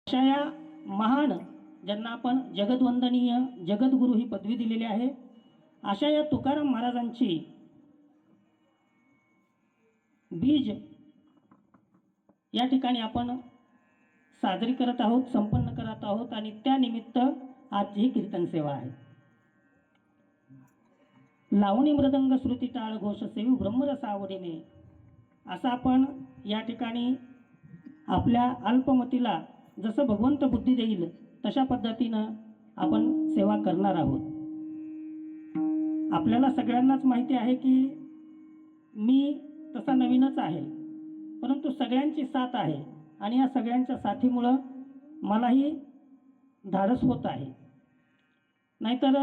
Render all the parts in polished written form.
अशा या महान ज्यांना आपण जगद्वंदनीय जगद्गुरू ही पदवी दिलेली आहे, अशा या तुकाराम महाराजांची बीज या ठिकाणी आपण साजरी करत आहोत, संपन्न करत आहोत आणि त्यानिमित्त आजची ही कीर्तन सेवा आहे. लावणी मृदंग श्रुती टाळ घोष सेवी ब्रह्मरस आवडीने, असं आपण या ठिकाणी आपल्या अल्पमतीला जसं भगवंत बुद्धी देईल तशा पद्धतीनं आपण सेवा करणार आहोत. आपल्याला सगळ्यांनाच माहिती आहे की मी तसा नवीनच आहे, परंतु सगळ्यांची साथ आहे आणि या सगळ्यांच्या साथीमुळं मलाही धाडस होत आहे. नाहीतर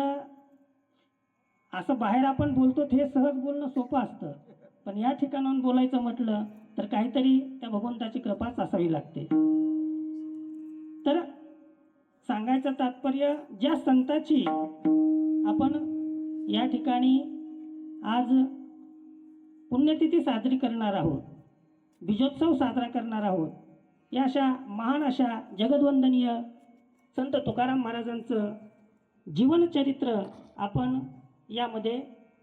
असं बाहेर आपण बोलतो हे सहज बोलणं सोपं असतं, पण या ठिकाणाहून बोलायचं म्हटलं तर काहीतरी त्या भगवंताची कृपाच असावी लागते. तर सांगायचं तात्पर्य, ज्या संताची आपण या ठिकाणी आज पुण्यतिथी साजरी करणार आहोत, बीजोत्सव साजरा करणार आहोत, या अशा महान अशा जगद्वंदनीय संत तुकाराम महाराजांचं जीवनचरित्र आपण यामध्ये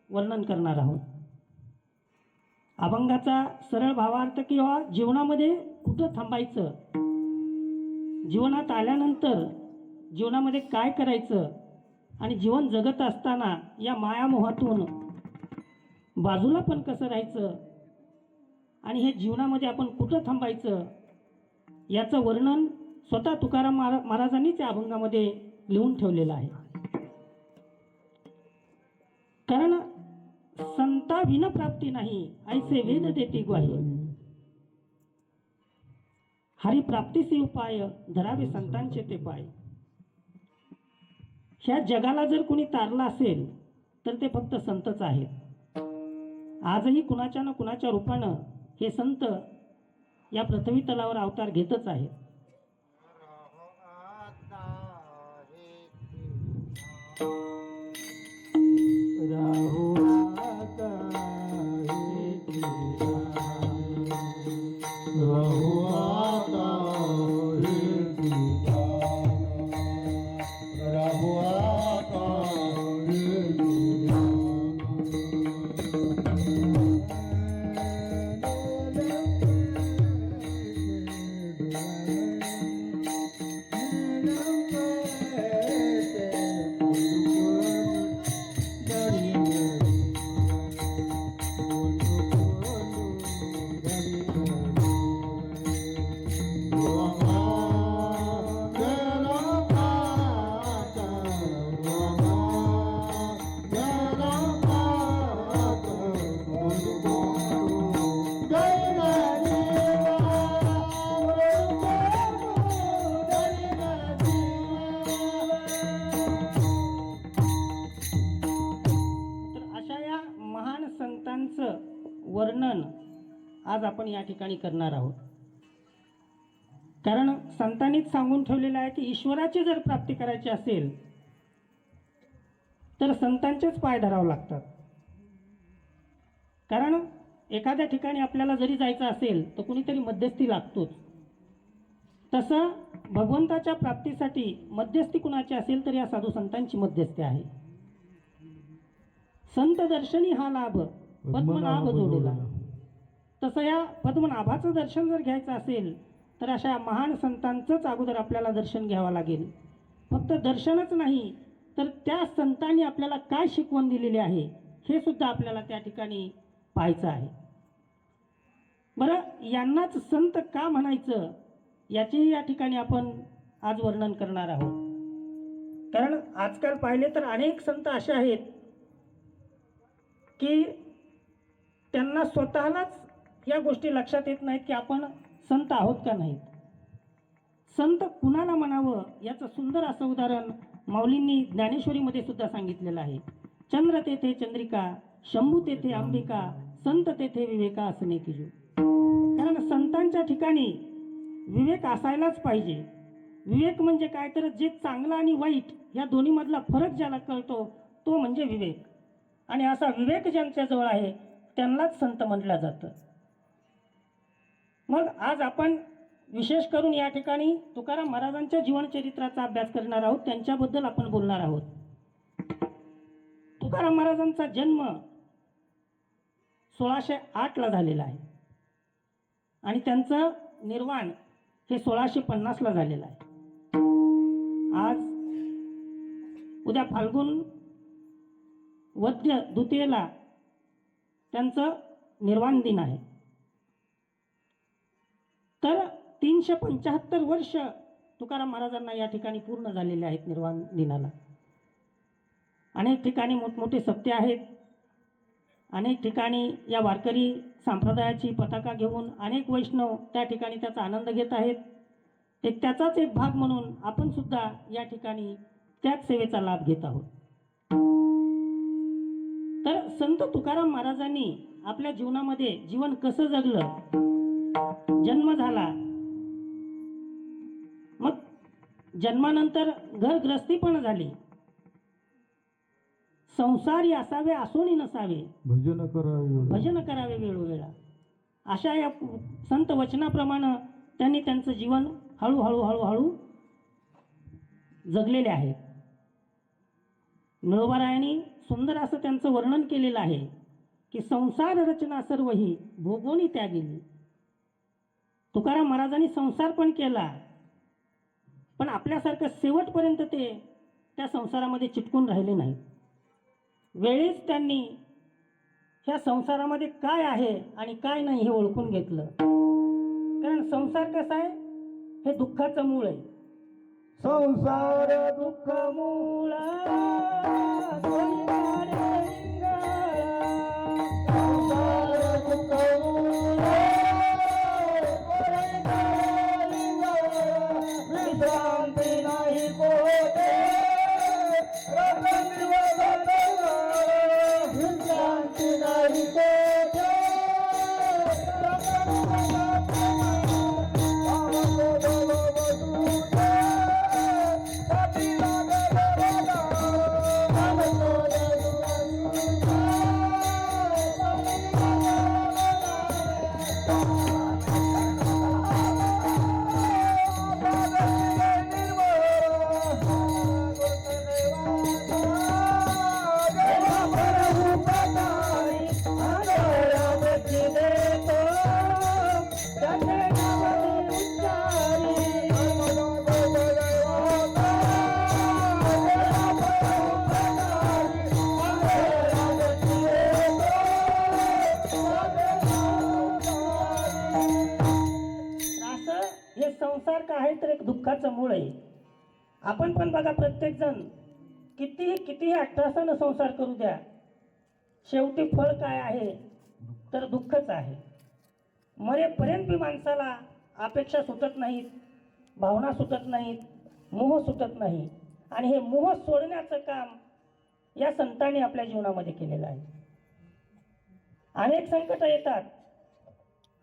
वर्णन करणार आहोत. अभंगाचा सरळ भावार्थ किंवा जीवनामध्ये कुठं थांबायचं, जीवनात आल्यानंतर जीवनामध्ये काय करायचं आणि जीवन जगत असताना या मायामोहातून बाजूला पण कसं राहायचं आणि हे जीवनामध्ये आपण कुठं थांबायचं याचं वर्णन स्वतः तुकाराम महाराजांनीच या अभंगामध्ये लिहून ठेवलेलं आहे. कारण संता विन प्राप्ती नाही ऐसे वेद देते ग्वाही, हरिप्राप्तीचे उपाय धरावे संतांचे ते पाय. ह्या जगाला जर कुणी तारलं असेल तर ते फक्त संतच आहेत. आजही कुणाच्या ना कुणाच्या रूपानं हे संत या पृथ्वी तलावर अवतार घेतच आहेत. संतांचं वर्णन आज आपण या ठिकाणी करणार आहोत. कारण संतांनीच सांगून ठेवलेलं आहे की ईश्वराची जर प्राप्ती करायची असेल तर संतांचेच पाय धरावे लागतात. कारण एखाद्या ठिकाणी आपल्याला जरी जायचं असेल तर कुणीतरी मध्यस्थी लागतोच. तसं भगवंताच्या प्राप्तीसाठी मध्यस्थी कुणाची असेल तर या साधू संतांची मध्यस्थी आहे. संत दर्शनी हा लाभ पद्मनाभ जोडला. तसं या पद्मनाभाचं दर्शन जर घ्यायचं असेल तर अशा महान संतांचंच अगोदर आपल्याला दर्शन घ्यावं लागेल. फक्त दर्शनच नाही तर त्या संतांनी आपल्याला काय शिकवण दिलेली आहे हे सुद्धा आपल्याला त्या ठिकाणी पाहायचं आहे. बरं, यांनाच संत का म्हणायचं याचेही या ठिकाणी आपण आज वर्णन करणार आहोत. कारण आजकाल पाहिले तर अनेक संत असे आहेत की त्यांना स्वतःलाच या गोष्टी लक्षात येत नाहीत की आपण संत आहोत का नाहीत. संत कुणाला म्हणावं याचं सुंदर असं उदाहरण माऊलींनी ज्ञानेश्वरीमध्ये सुद्धा सांगितलेलं आहे. चंद्र तेथे चंद्रिका, शंभू तेथे अंबिका, संत तेथे विवेका असणे किजो. कारण संतांच्या ठिकाणी विवेक असायलाच पाहिजे. विवेक म्हणजे काय तर जे चांगलं आणि वाईट या दोन्हीमधला फरक ज्याला कळतो तो म्हणजे विवेक. आणि असा विवेक ज्यांच्याजवळ आहे त्यांनाच संत म्हटलं जातं. मग आज आपण विशेष करून या ठिकाणी तुकाराम महाराजांच्या जीवनचरित्राचा अभ्यास करणार आहोत, त्यांच्याबद्दल आपण बोलणार आहोत. तुकाराम महाराजांचा जन्म 1608 ला झालेला आहे आणि त्यांचं निर्वाण हे 1650 ला झालेलं आहे. आज उद्या फाल्गुन वद्य द्वितीयेला त्यांचं निर्वाण दिन आहे. तर 375 वर्ष तुकाराम महाराजांना या ठिकाणी पूर्ण झालेले आहेत निर्वाण दिनाला. अनेक ठिकाणी मोठमोठे सत्य आहेत. अनेक ठिकाणी या वारकरी संप्रदायाची पताका घेऊन अनेक वैष्णव त्या ठिकाणी त्याचा आनंद घेत आहेत. त्याचाच एक भाग म्हणून आपण सुद्धा या ठिकाणी त्याच सेवेचा लाभ घेत आहोत. तर संत तुकाराम महाराजांनी आपल्या जीवनामध्ये जीवन कसं जगलं, जन्म झाला, मग जन्मानंतर घरग्रस्ती पण झाली, संसारी असावे असोनी नसावे, भजन करावे वेळोवेळा, अशा या संत वचनाप्रमाणे त्यांनी त्यांचं जीवन हळूहळू हळूहळू जगलेले आहे. निळोबारायांनी सुंदर असं त्यांचं वर्णन केलेलं आहे की संसार रचना सर्व ही भोगोनी त्या गेली. तुकाराम महाराजांनी संसार पण केला, पण आपल्यासारखं शेवटपर्यंत ते त्या संसारामध्ये चिटकून राहिले नाही. वेळीच त्यांनी ह्या संसारामध्ये काय आहे आणि काय नाही हे ओळखून घेतलं. कारण संसार कसा आहे, हे दुःखाचं मूळ आहे. संसार दुःख मूळ संसार का आहे तर एक दुःखाचं मूळ आहे. आपण पण बघा, प्रत्येक जण कितीही अट्टासानं संसार करू द्या, शेवटी फळ काय आहे तर दुःखच आहे. मरेपर्यंत बी माणसाला अपेक्षा सुटत नाहीत, भावना सुटत नाहीत, मोह सुटत नाही. आणि हे मोह सोडण्याचं काम या संतांनी आपल्या जीवनामध्ये केलेलं आहे. अनेक संकट येतात,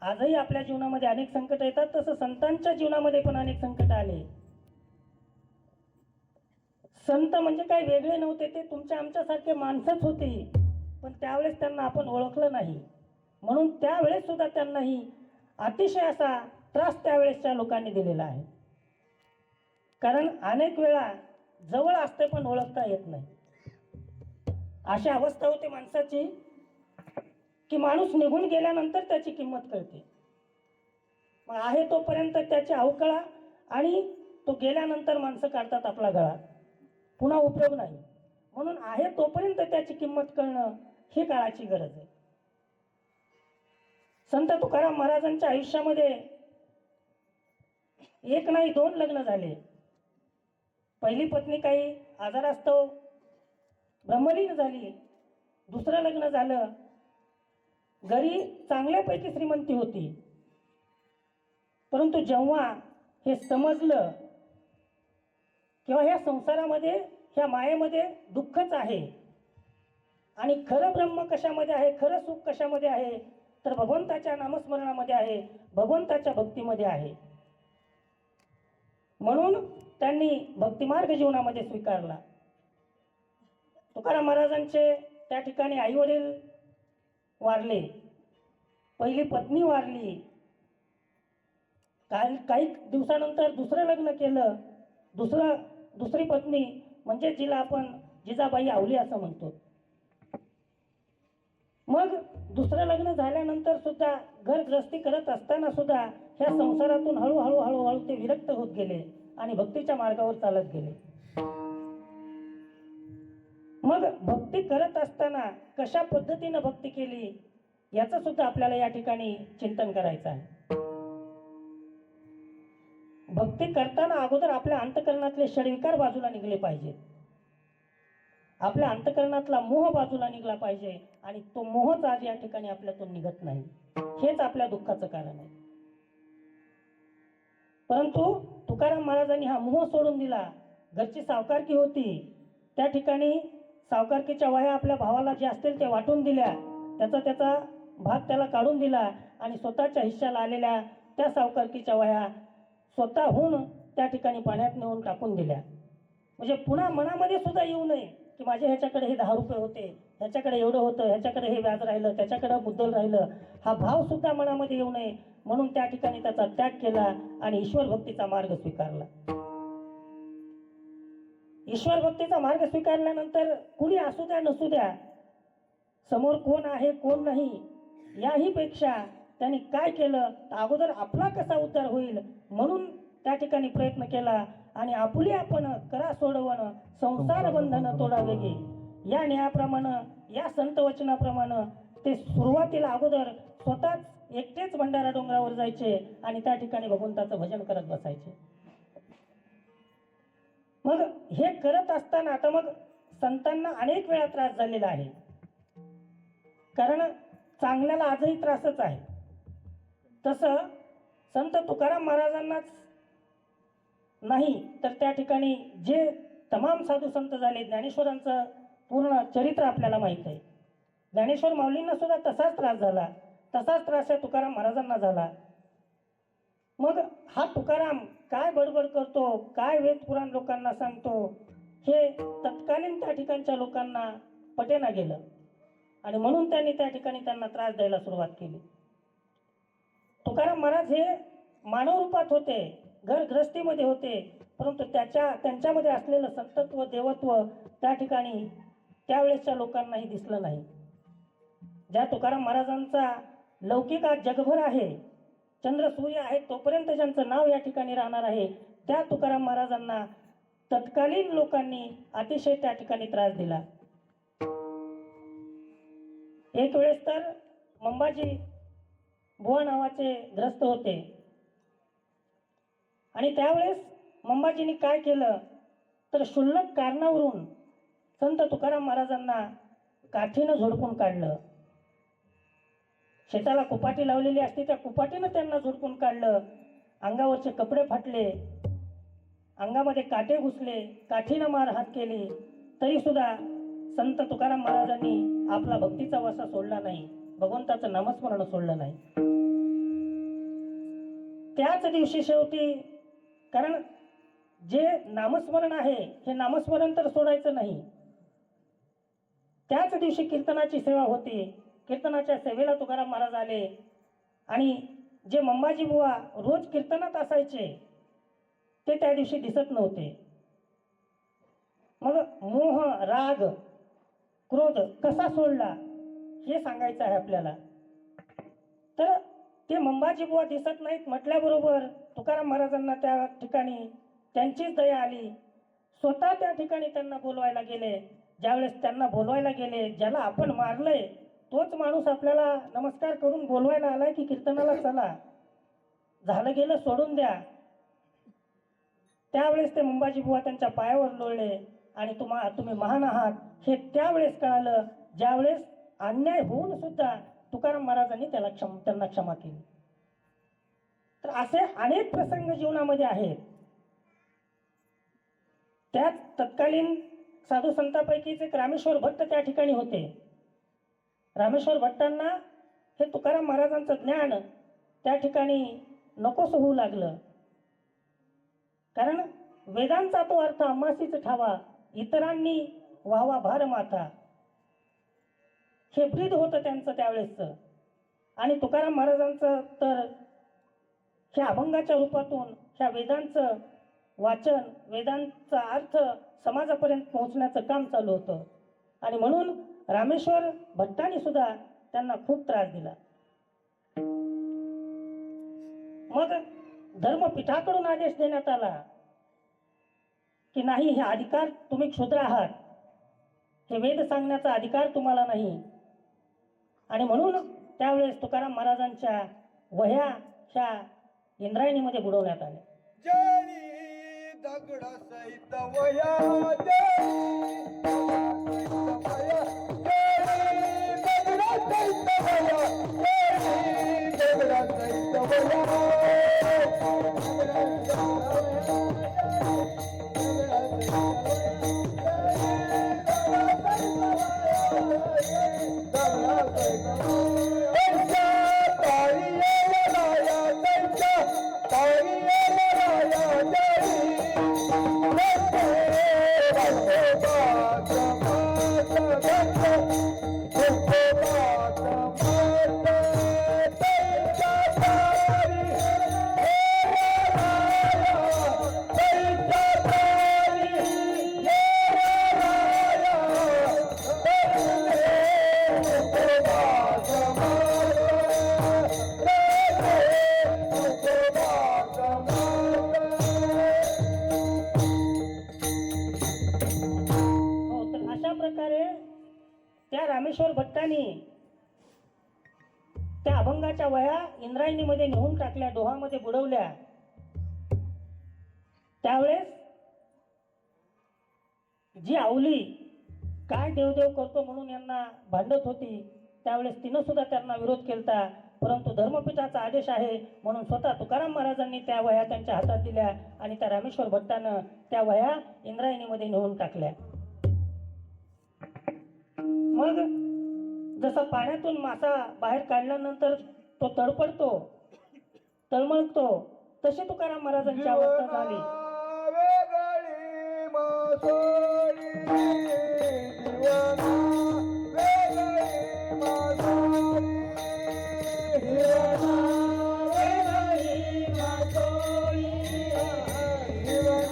आजही आपल्या जीवनामध्ये अनेक संकट येतात, तसं संतांच्या जीवनामध्ये पण अनेक संकट आले. संत म्हणजे काय वेगळे नव्हते, ते तुमच्या आमच्यासारखे माणसंच होते, पण त्यावेळेस त्यांना आपण ओळखलं नाही. म्हणून त्यावेळेस सुद्धा त्यांनाही अतिशय असा त्रास त्यावेळेसच्या लोकांनी दिलेला आहे. कारण अनेक वेळा जवळ असते पण ओळखता येत नाही. अशी अवस्था होते माणसाची की माणूस निघून गेल्यानंतर त्याची किंमत कळते. मग आहे तोपर्यंत त्याची अवकळा, आणि तो गेल्यानंतर माणसं काढतात आपला गळा, पुन्हा उपयोग नाही. म्हणून आहे तोपर्यंत त्याची किंमत कळणं ही काळाची गरज आहे. संत तुकाराम महाराजांच्या आयुष्यामध्ये एक नाही 2 लग्न झाले. पहिली पत्नी काही आजारास्तव ब्रह्मलीन झाली. दुसरं लग्न झालं, घरी चांगल्यापैकी श्रीमंती होती. परंतु जेव्हा हे समजलं किंवा ह्या संसारामध्ये, ह्या मायेमध्ये दुःखच आहे आणि खरं ब्रह्म कशामध्ये आहे, खरं सुख कशामध्ये आहे तर भगवंताच्या नामस्मरणामध्ये आहे, भगवंताच्या भक्तीमध्ये आहे. म्हणून त्यांनी भक्तिमार्ग जीवनामध्ये स्वीकारला. तुकाराम महाराजांचे त्या ठिकाणी आई वडील वारले, पहिली पत्नी वारली, काही दिवसानंतर दुसरं लग्न केलं. दुसरी पत्नी म्हणजे जिला आपण जिजाबाई आवली असं म्हणतो. मग दुसरं लग्न झाल्यानंतर सुद्धा घरगृहस्थी करत असताना सुद्धा ह्या संसारातून हळूहळू ते विरक्त होत गेले आणि भक्तीच्या मार्गावर चालत गेले. मग भक्ती करत असताना कशा पद्धतीनं भक्ती केली याचं सुद्धा आपल्याला या ठिकाणी चिंतन करायचं आहे. भक्ती करताना अगोदर आपल्या अंतःकरणातले षडविकार बाजूला निघले पाहिजेत. आपल्या अंतःकरणातला मोह बाजूला निघला पाहिजे आणि तो मोहच आज या ठिकाणी आपल्यातून निघत नाही. हेच आपल्या दुःखाचं कारण आहे. परंतु तुकाराम महाराजांनी हा मोह सोडून दिला. घरची सावकारकी होती, त्या ठिकाणी सावकारकीच्या वह्या आपल्या भावाला जे असतील ते वाटून दिल्या. त्याचा भाग त्याला काढून दिला आणि स्वतःच्या हिश्श्याला आलेल्या त्या सावकारकीच्या वह्या स्वतःहून त्या ठिकाणी पाण्यात नेऊन टाकून दिल्या. म्हणजे पुन्हा मनामध्ये सुद्धा येऊ नये की माझे ह्याच्याकडे हे 10 रुपये होते, ह्याच्याकडे एवढं होतं, ह्याच्याकडे हे व्याज राहिलं, त्याच्याकडे मुद्दल राहिलं, हा भाव सुद्धा मनामध्ये येऊ नये म्हणून त्या ठिकाणी त्याचा त्याग केला आणि ईश्वर भक्तीचा मार्ग स्वीकारला. ईश्वर भक्तीचा मार्ग स्वीकारल्यानंतर कुणी असू द्या नसू द्या, समोर कोण आहे कोण नाही याही पेक्षा त्यांनी काय केलं, अगोदर आपला कसा उद्धार होईल म्हणून त्या ठिकाणी प्रयत्न केला आणि आपुली आपण करा सोडवण संसार बंधन तोडावे गे या न्यायाप्रमाणे, या संत वचनाप्रमाणे ते सुरुवातीला अगोदर स्वतःच एकटेच भंडारा डोंगरावर जायचे आणि त्या ठिकाणी भगवंताचं भजन करत बसायचे. मग हे करत असताना आता मग संतांना अनेक वेळा त्रास झालेला आहे. कारण चांगल्याला आजही त्रासच आहे. तसं संत तुकाराम महाराजांनाच नाही तर त्या ठिकाणी जे तमाम साधू संत झाले, ज्ञानेश्वरांचं पूर्ण चरित्र आपल्याला माहीत आहे. ज्ञानेश्वर माऊलींना सुद्धा तसाच त्रास झाला, तसाच त्रास या तुकाराम महाराजांना झाला. मग हा तुकाराम काय बडबड करतो, काय वेद पुराण लोकांना सांगतो, हे तत्कालीन त्या ठिकाणच्या लोकांना पटेना गेलं आणि म्हणून त्यांनी त्या ठिकाणी त्यांना त्रास द्यायला सुरुवात केली. तुकाराम महाराज हे मानव रूपात होते, घर गृहस्थीमध्ये होते, परंतु त्यांच्यामध्ये असलेलं संतत्व देवत्व त्या ठिकाणी त्यावेळेसच्या लोकांनाही दिसलं नाही. ज्या तुकाराम महाराजांचा लौकिक आज जगभर आहे, चंद्र सूर्य आहे तोपर्यंत ज्यांचं नाव या ठिकाणी राहणार आहे, त्या तुकाराम महाराजांना तत्कालीन लोकांनी अतिशय त्या ठिकाणी त्रास दिला. एक वेळेस तर मंबाजी बुवा नावाचे ग्रस्त होते आणि त्यावेळेस मंबाजींनी काय केलं तर क्षुल्लक कारणावरून संत तुकाराम महाराजांना काठीनं झोडपून काढलं. शेताला कुपाटी लावलेली असते, त्या कुपाटीनं त्यांना झोडपून काढलं. अंगावरचे कपडे फाटले, अंगामध्ये काटे घुसले, काठीनं मारहाण केली, तरी सुद्धा संत तुकाराम महाराजांनी आपला भक्तीचा वासा सोडला नाही, भगवंताचं नामस्मरण सोडलं नाही. त्याच दिवशी शेवटी, कारण जे नामस्मरण आहे हे नामस्मरण तर सोडायचं नाही, त्याच दिवशी कीर्तनाची सेवा होती. कीर्तनाच्या सेवेला तुकाराम महाराज आले आणि जे मंबाजी बुवा रोज कीर्तनात असायचे ते त्या दिवशी दिसत नव्हते. मग मोह, राग, क्रोध कसा सोडला हे सांगायचं आहे आपल्याला. तर ते मंबाजी बुवा दिसत नाहीत म्हटल्याबरोबर तुकाराम महाराजांना त्या ठिकाणी त्यांचीच दया आली. स्वतः त्या ठिकाणी त्यांना बोलवायला गेले. ज्यावेळेस त्यांना बोलवायला गेले, ज्याला आपण मारलंय तोच माणूस आपल्याला नमस्कार करून बोलवायला आलाय की कीर्तनाला चला, झालं गेलं सोडून द्या. त्यावेळेस ते मंबाजी बुवा त्यांच्या पायावर लोळले आणि तुम्ही महान आहात हे त्यावेळेस कळालं, ज्यावेळेस अन्याय होऊन सुद्धा तुकाराम महाराजांनी त्यांना क्षमा केली. तर असे अनेक प्रसंग जीवनामध्ये आहेत. त्यात तत्कालीन साधू संतांपैकीच एक रामेश्वर भट्ट त्या ठिकाणी होते. रामेश्वर भट्टांना हे तुकाराम महाराजांचं ज्ञान त्या ठिकाणी नकोस होऊ लागलं. कारण वेदांचा तो अर्थ आम्हासीच ठावा, इतरांनी व्हावा भार माथा, हे ब्रीद होतं त्यांचं त्यावेळेसचं. आणि तुकाराम महाराजांचं तर ह्या अभंगाच्या रूपातून ह्या वेदांचं वाचन, वेदांचा अर्थ समाजापर्यंत पोहोचण्याचं काम चालू होतं. आणि म्हणून रामेश्वर भट्टांनी सुद्धा त्यांना खूप त्रास दिला. मग धर्मपीठाकडून आदेश देण्यात आला की नाही, हे अधिकार, तुम्ही क्षुद्र आहात, हे वेद सांगण्याचा अधिकार तुम्हाला नाही. आणि म्हणून त्यावेळेस तुकाराम महाराजांच्या वह्या ह्या इंद्रायणीमध्ये बुडवण्यात आल्या. जळी दगडा सहित वया जळी दगडा सहित वया जळी दगडा सहित वया त्या रामेश्वर भट्टांनी त्या अभंगाच्या वह्या इंद्रायणीमध्ये नेऊन टाकल्या, डोहामध्ये बुडवल्या. त्यावेळेस जी आवली काय देवदेव करतो म्हणून यांना भांडत होती, त्यावेळेस तिनं सुद्धा त्यांना विरोध केलता. परंतु धर्मपीठाचा आदेश आहे म्हणून स्वतः तुकाराम महाराजांनी त्या वह्या त्यांच्या हातात दिल्या आणि त्या रामेश्वर भट्टानं त्या वह्या इंद्रायणीमध्ये नेऊन टाकल्या. मग जसा पाण्यातून मासा बाहेर काढल्यानंतर तो तडपडतो, तळमळतो, तशी तुकाराम महाराजांची अवस्था झाली. वेगळी मासोळी जीवना वेगळी मासोळी जीवना वेगळी मासोळी जीवना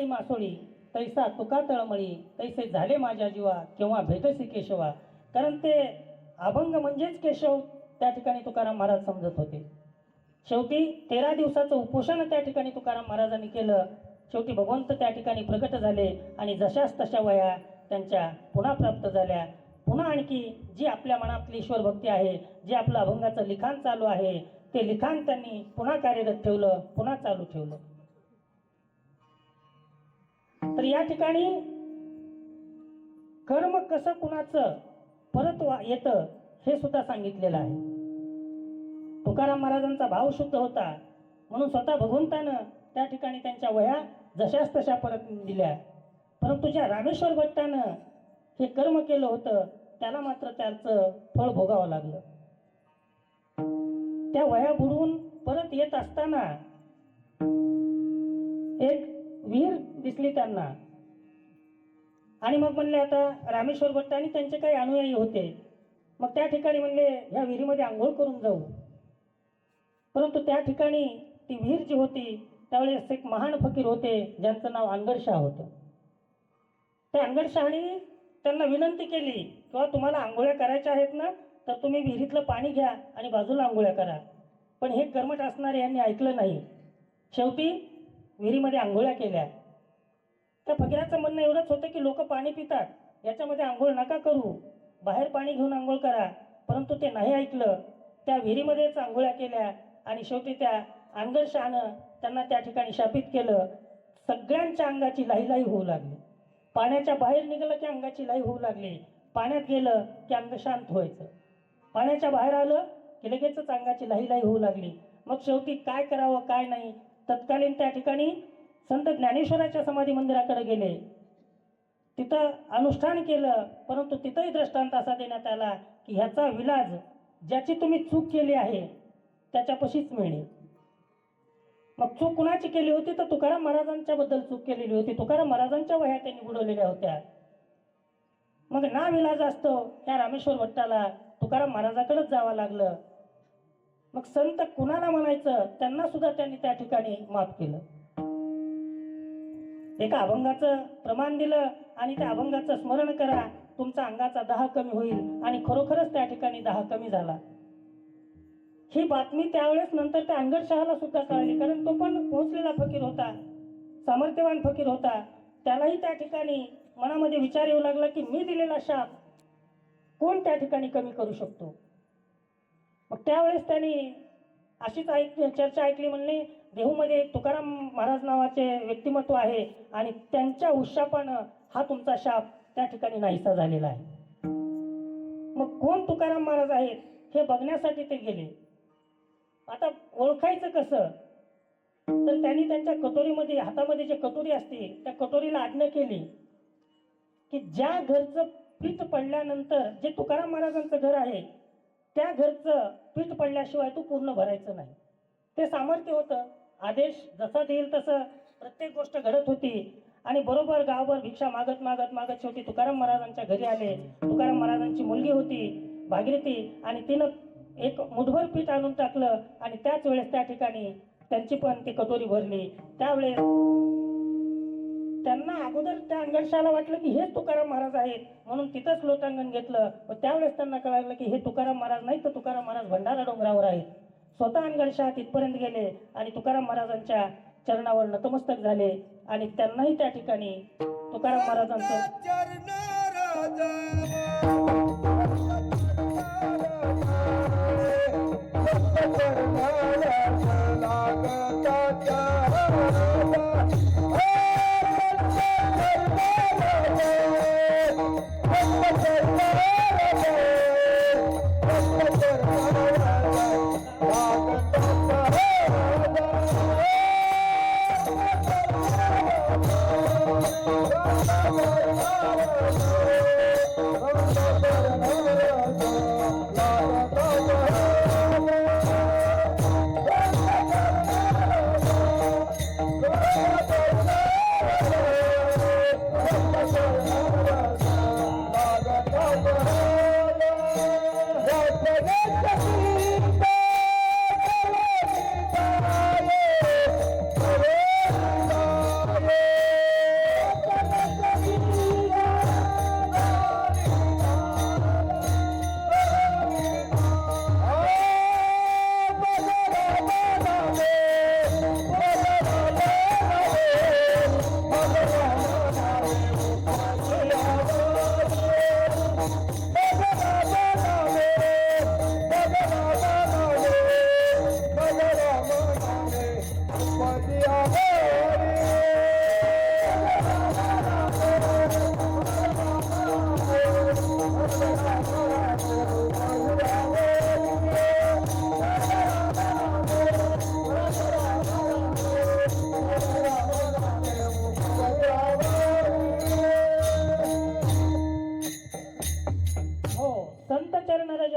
मासोळी तैसा तुका तळमळी, तैसे झाले माझ्या जीवा केव्हा भेटसी केशवा. कारण ते अभंग म्हणजेच केशव त्या ठिकाणी तुकाराम महाराज समजत होते. शेवटी 13 दिवसाचं उपोषण त्या ठिकाणी तुकाराम महाराजांनी केलं. शेवटी भगवंत त्या ठिकाणी प्रकट झाले आणि जशाच तशा वया त्यांच्या पुन्हा प्राप्त झाल्या. पुन्हा आणखी जी आपल्या मनातली ईश्वर भक्ती आहे, जे आपलं अभंगाचं लिखाण चालू आहे, ते लिखाण त्यांनी पुन्हा कार्यरत ठेवलं, पुन्हा चालू ठेवलं. तर या ठिकाणी कर्म कसं कुणाचं परत येतं हे सुद्धा सांगितलेलं आहे. तुकाराम महाराजांचा भाव शुद्ध होता म्हणून स्वतः भगवंतानं त्या ठिकाणी त्यांच्या वह्या जशाच तशा परत दिल्या. परंतु ज्या रामेश्वर भट्टानं हे कर्म केलं होतं त्याला मात्र त्याचं फळ भोगावं लागलं. त्या वह्या बुडवून परत येत असताना एक विहीर दिसली त्यांना आणि मग म्हणले आता रामेश्वर भट्ट आणि त्यांचे काही अनुयायी होते. मग त्या ठिकाणी म्हणले ह्या विहिरीमध्ये आंघोळ करून जाऊ. परंतु त्या ठिकाणी ती विहीर जी होती त्यावेळेस एक महान फकीर होते ज्यांचं नाव अनगडशाह होतं. त्या अनगडशाहाने त्यांना विनंती केली किंवा तुम्हाला आंघोळ्या करायच्या आहेत ना तर तुम्ही विहिरीतलं पाणी घ्या आणि बाजूला आंघोळ्या करा. पण हे कर्मठ असणारे यांनी ऐकलं नाही. शेवटी विहिरीमध्ये आंघोळ्या केल्या. त्या फकीराचं म्हणणं एवढंच होतं की लोक पाणी पितात, याच्यामध्ये आंघोळ नका करू, बाहेर पाणी घेऊन आंघोळ करा. परंतु ते नाही ऐकलं. त्या विहिरीमध्येच आंघोळ्या केल्या आणि शेवटी त्या अनगरशहानं त्यांना त्या ठिकाणी शापित केलं. सगळ्यांच्या अंगाची लाहीलाही होऊ लागली. पाण्याच्या बाहेर निघालं की अंगाची लाई होऊ लागली. पाण्यात गेलं की अंग शांत व्हायचं. पाण्याच्या बाहेर आलं की लगेचच अंगाची लाहीलाही होऊ लागली. मग शेवटी काय करावं काय नाही, तत्कालीन त्या ठिकाणी संत ज्ञानेश्वराच्या समाधी मंदिराकडे गेले. तिथं अनुष्ठान केलं, परंतु तिथंही दृष्टांत असा देण्यात आला की ह्याचा विलाज ज्याची तुम्ही चूक केली आहे त्याच्यापाशीच मिळेल. मग चूक कुणाची केली होती तर तुकाराम महाराजांच्या बद्दल चूक केलेली होती. तुकाराम महाराजांच्या वह्या त्यांनी बुडवलेल्या होत्या. मग ना विलाज असतो त्या रामेश्वर भट्टाला तुकाराम महाराजाकडेच जावं लागलं. मग संत कुणाला म्हणायचं त्यांना सुद्धा त्यांनी त्या ठिकाणी माफ केलं. एका अभंगाचं प्रमाण दिलं आणि त्या अभंगाचं स्मरण करा, तुमचा अंगाचा दाह कमी होईल. आणि खरोखरच त्या ठिकाणी दाह कमी झाला. ही बातमी त्यावेळेस नंतर त्या अनगरशहाला सुद्धा कळली, कारण तो पण पोहोचलेला फकीर होता, सामर्थ्यवान फकीर होता. त्यालाही त्या ठिकाणी मनामध्ये विचार येऊ लागला की मी दिलेला शाप कोण त्या ठिकाणी कमी करू शकतो. मग त्यावेळेस त्यांनी अशीच चर्चा ऐकली. म्हणले देहूमध्ये एक तुकाराम महाराज नावाचे व्यक्तिमत्व आहे आणि त्यांच्या उशापानं हा तुमचा शाप त्या ठिकाणी नाहीसा झालेला आहे. मग कोण तुकाराम महाराज आहेत हे बघण्यासाठी ते गेले. आता ओळखायचं कसं, तर त्यांनी त्यांच्या कटोरीमध्ये, हातामध्ये जे कटोरी असते त्या कटोरीला आज्ञा केली की ज्या घरचं पीठ पडल्यानंतर, जे तुकाराम महाराजांचं घर आहे त्या घरचं पीठ पडल्याशिवाय तू पूर्ण भरायचं नाही. ते सामर्थ्य होतं. आदेश जसा देईल तसं प्रत्येक गोष्ट घडत होती. आणि बरोबर गावभर भिक्षा मागत मागत मागत शेवटी तुकाराम महाराजांच्या घरी आले. तुकाराम महाराजांची मुलगी होती भागीरथी, आणि तिनं एक मुठभर पीठ आणून टाकलं आणि त्याच वेळेस त्या ठिकाणी त्यांची पण ती कटोरी भरली. त्यावेळेस त्यांना अगोदर त्या अंगणशाला वाटलं की हेच तुकाराम महाराज आहेत, म्हणून तिथंच लोटांगण घेतलं. व त्यावेळेस त्यांना कळालं की हे तुकाराम महाराज नाही, तर तुकाराम महाराज भंडारा डोंगरावर आहेत. स्वतः अंगणशाह तिथपर्यंत गेले आणि तुकाराम महाराजांच्या चरणावर नतमस्तक झाले. आणि त्यांनाही त्या ठिकाणी तुकाराम महाराजांचं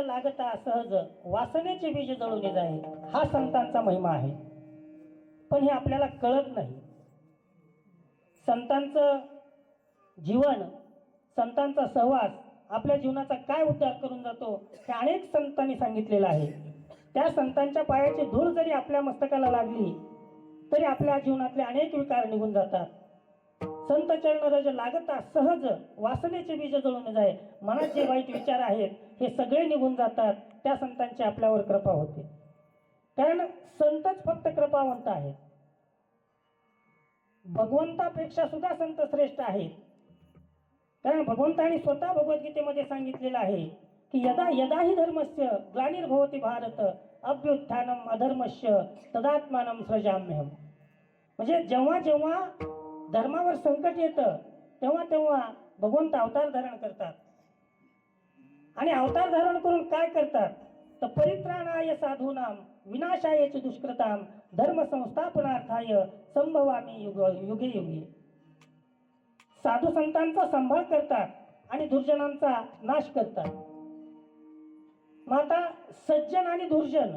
लागता सहज वासनेचे बीज जळून जाईल, हा संतांचा महिमा आहे. पण हे आपल्याला कळत नाही. संतांचं जीवन, संतांचा सहवास आपल्या जीवनाचा काय उद्धार करून जातो हे अनेक संतांनी सांगितलेलं आहे. त्या संतांच्या पायाची धूळ जरी आपल्या मस्तकाला लागली तरी आपल्या जीवनातले अनेक विकार निघून जातात. संत चरण रज लागता सहज वासनेचे बीज जळून जाय. मनात जे वाईट विचार आहेत हे सगळे निघून जातात. त्या संतांची आपल्यावर कृपा होते. कारण संतच फक्त कृपावंत आहेत. भगवंतापेक्षा सुद्धा संत श्रेष्ठ आहेत. कारण भगवंतांनी स्वतः भगवद्गीतेमध्ये सांगितलेलं आहे की यदा यदा हि धर्मस्य ग्लानिर्भवति भारत अभ्युत्थानम अधर्मस्य तदात्मानं सृजाम्यहम. म्हणजे जेव्हा जेव्हा धर्मावर संकट येतं तेव्हा तेव्हा भगवंत अवतार धारण करतात. आणि अवतार धारण करून काय करतात तर परित्राणाय साधूनाम विनाशाय च दुष्कृताम धर्म संस्थापनार्थाय संभवामी युगे युगे. साधू संतांचा सांभाळ करतात आणि दुर्जनांचा नाश करतात. मग आता सज्जन आणि दुर्जन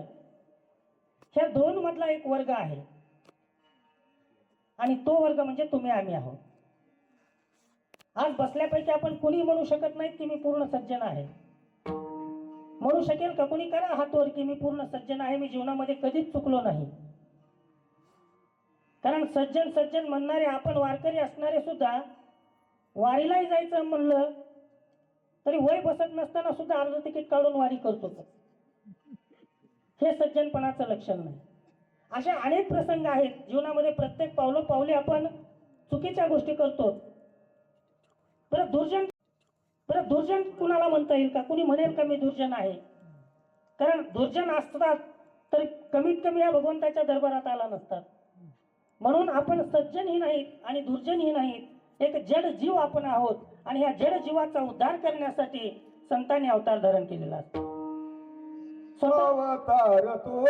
ह्या दोन मधला एक वर्ग आहे आणि तो वर्ग म्हणजे तुम्ही आम्ही आहोत. आज बसल्यापैकी आपण कुणी म्हणू शकत नाही की मी पूर्ण सज्जन आहे. म्हणू शकेल का कुणी? करा हात वर की मी पूर्ण सज्जन आहे, मी जीवनामध्ये कधीच चुकलो नाही. कारण सज्जन सज्जन म्हणणारे आपण वारकरी असणारे सुद्धा वारीलाही जायचं म्हणलं तरी वय बसत नसताना सुद्धा अर्ध तिकीट काढून वारी करतो. हे सज्जनपणाचं लक्षण नाही. अशा अनेक प्रसंग आहेत जीवनामध्ये. प्रत्येक पावलोपावली आपण चुकीच्या गोष्टी करतो. परत दुर्जन कुणाला म्हणता येईल का? कुणी म्हणेल का मी दुर्जन आहे? कारण दुर्जन असतात तर कमीत कमी या भगवंताच्या दरबारात आला नसतात. म्हणून आपण सज्जनही नाहीत आणि दुर्जनही नाहीत. एक जड जीव आपण आहोत आणि या जड जीवाचा उद्धार करण्यासाठी संतांनी अवतार धारण केलेला असतो. अवतार तो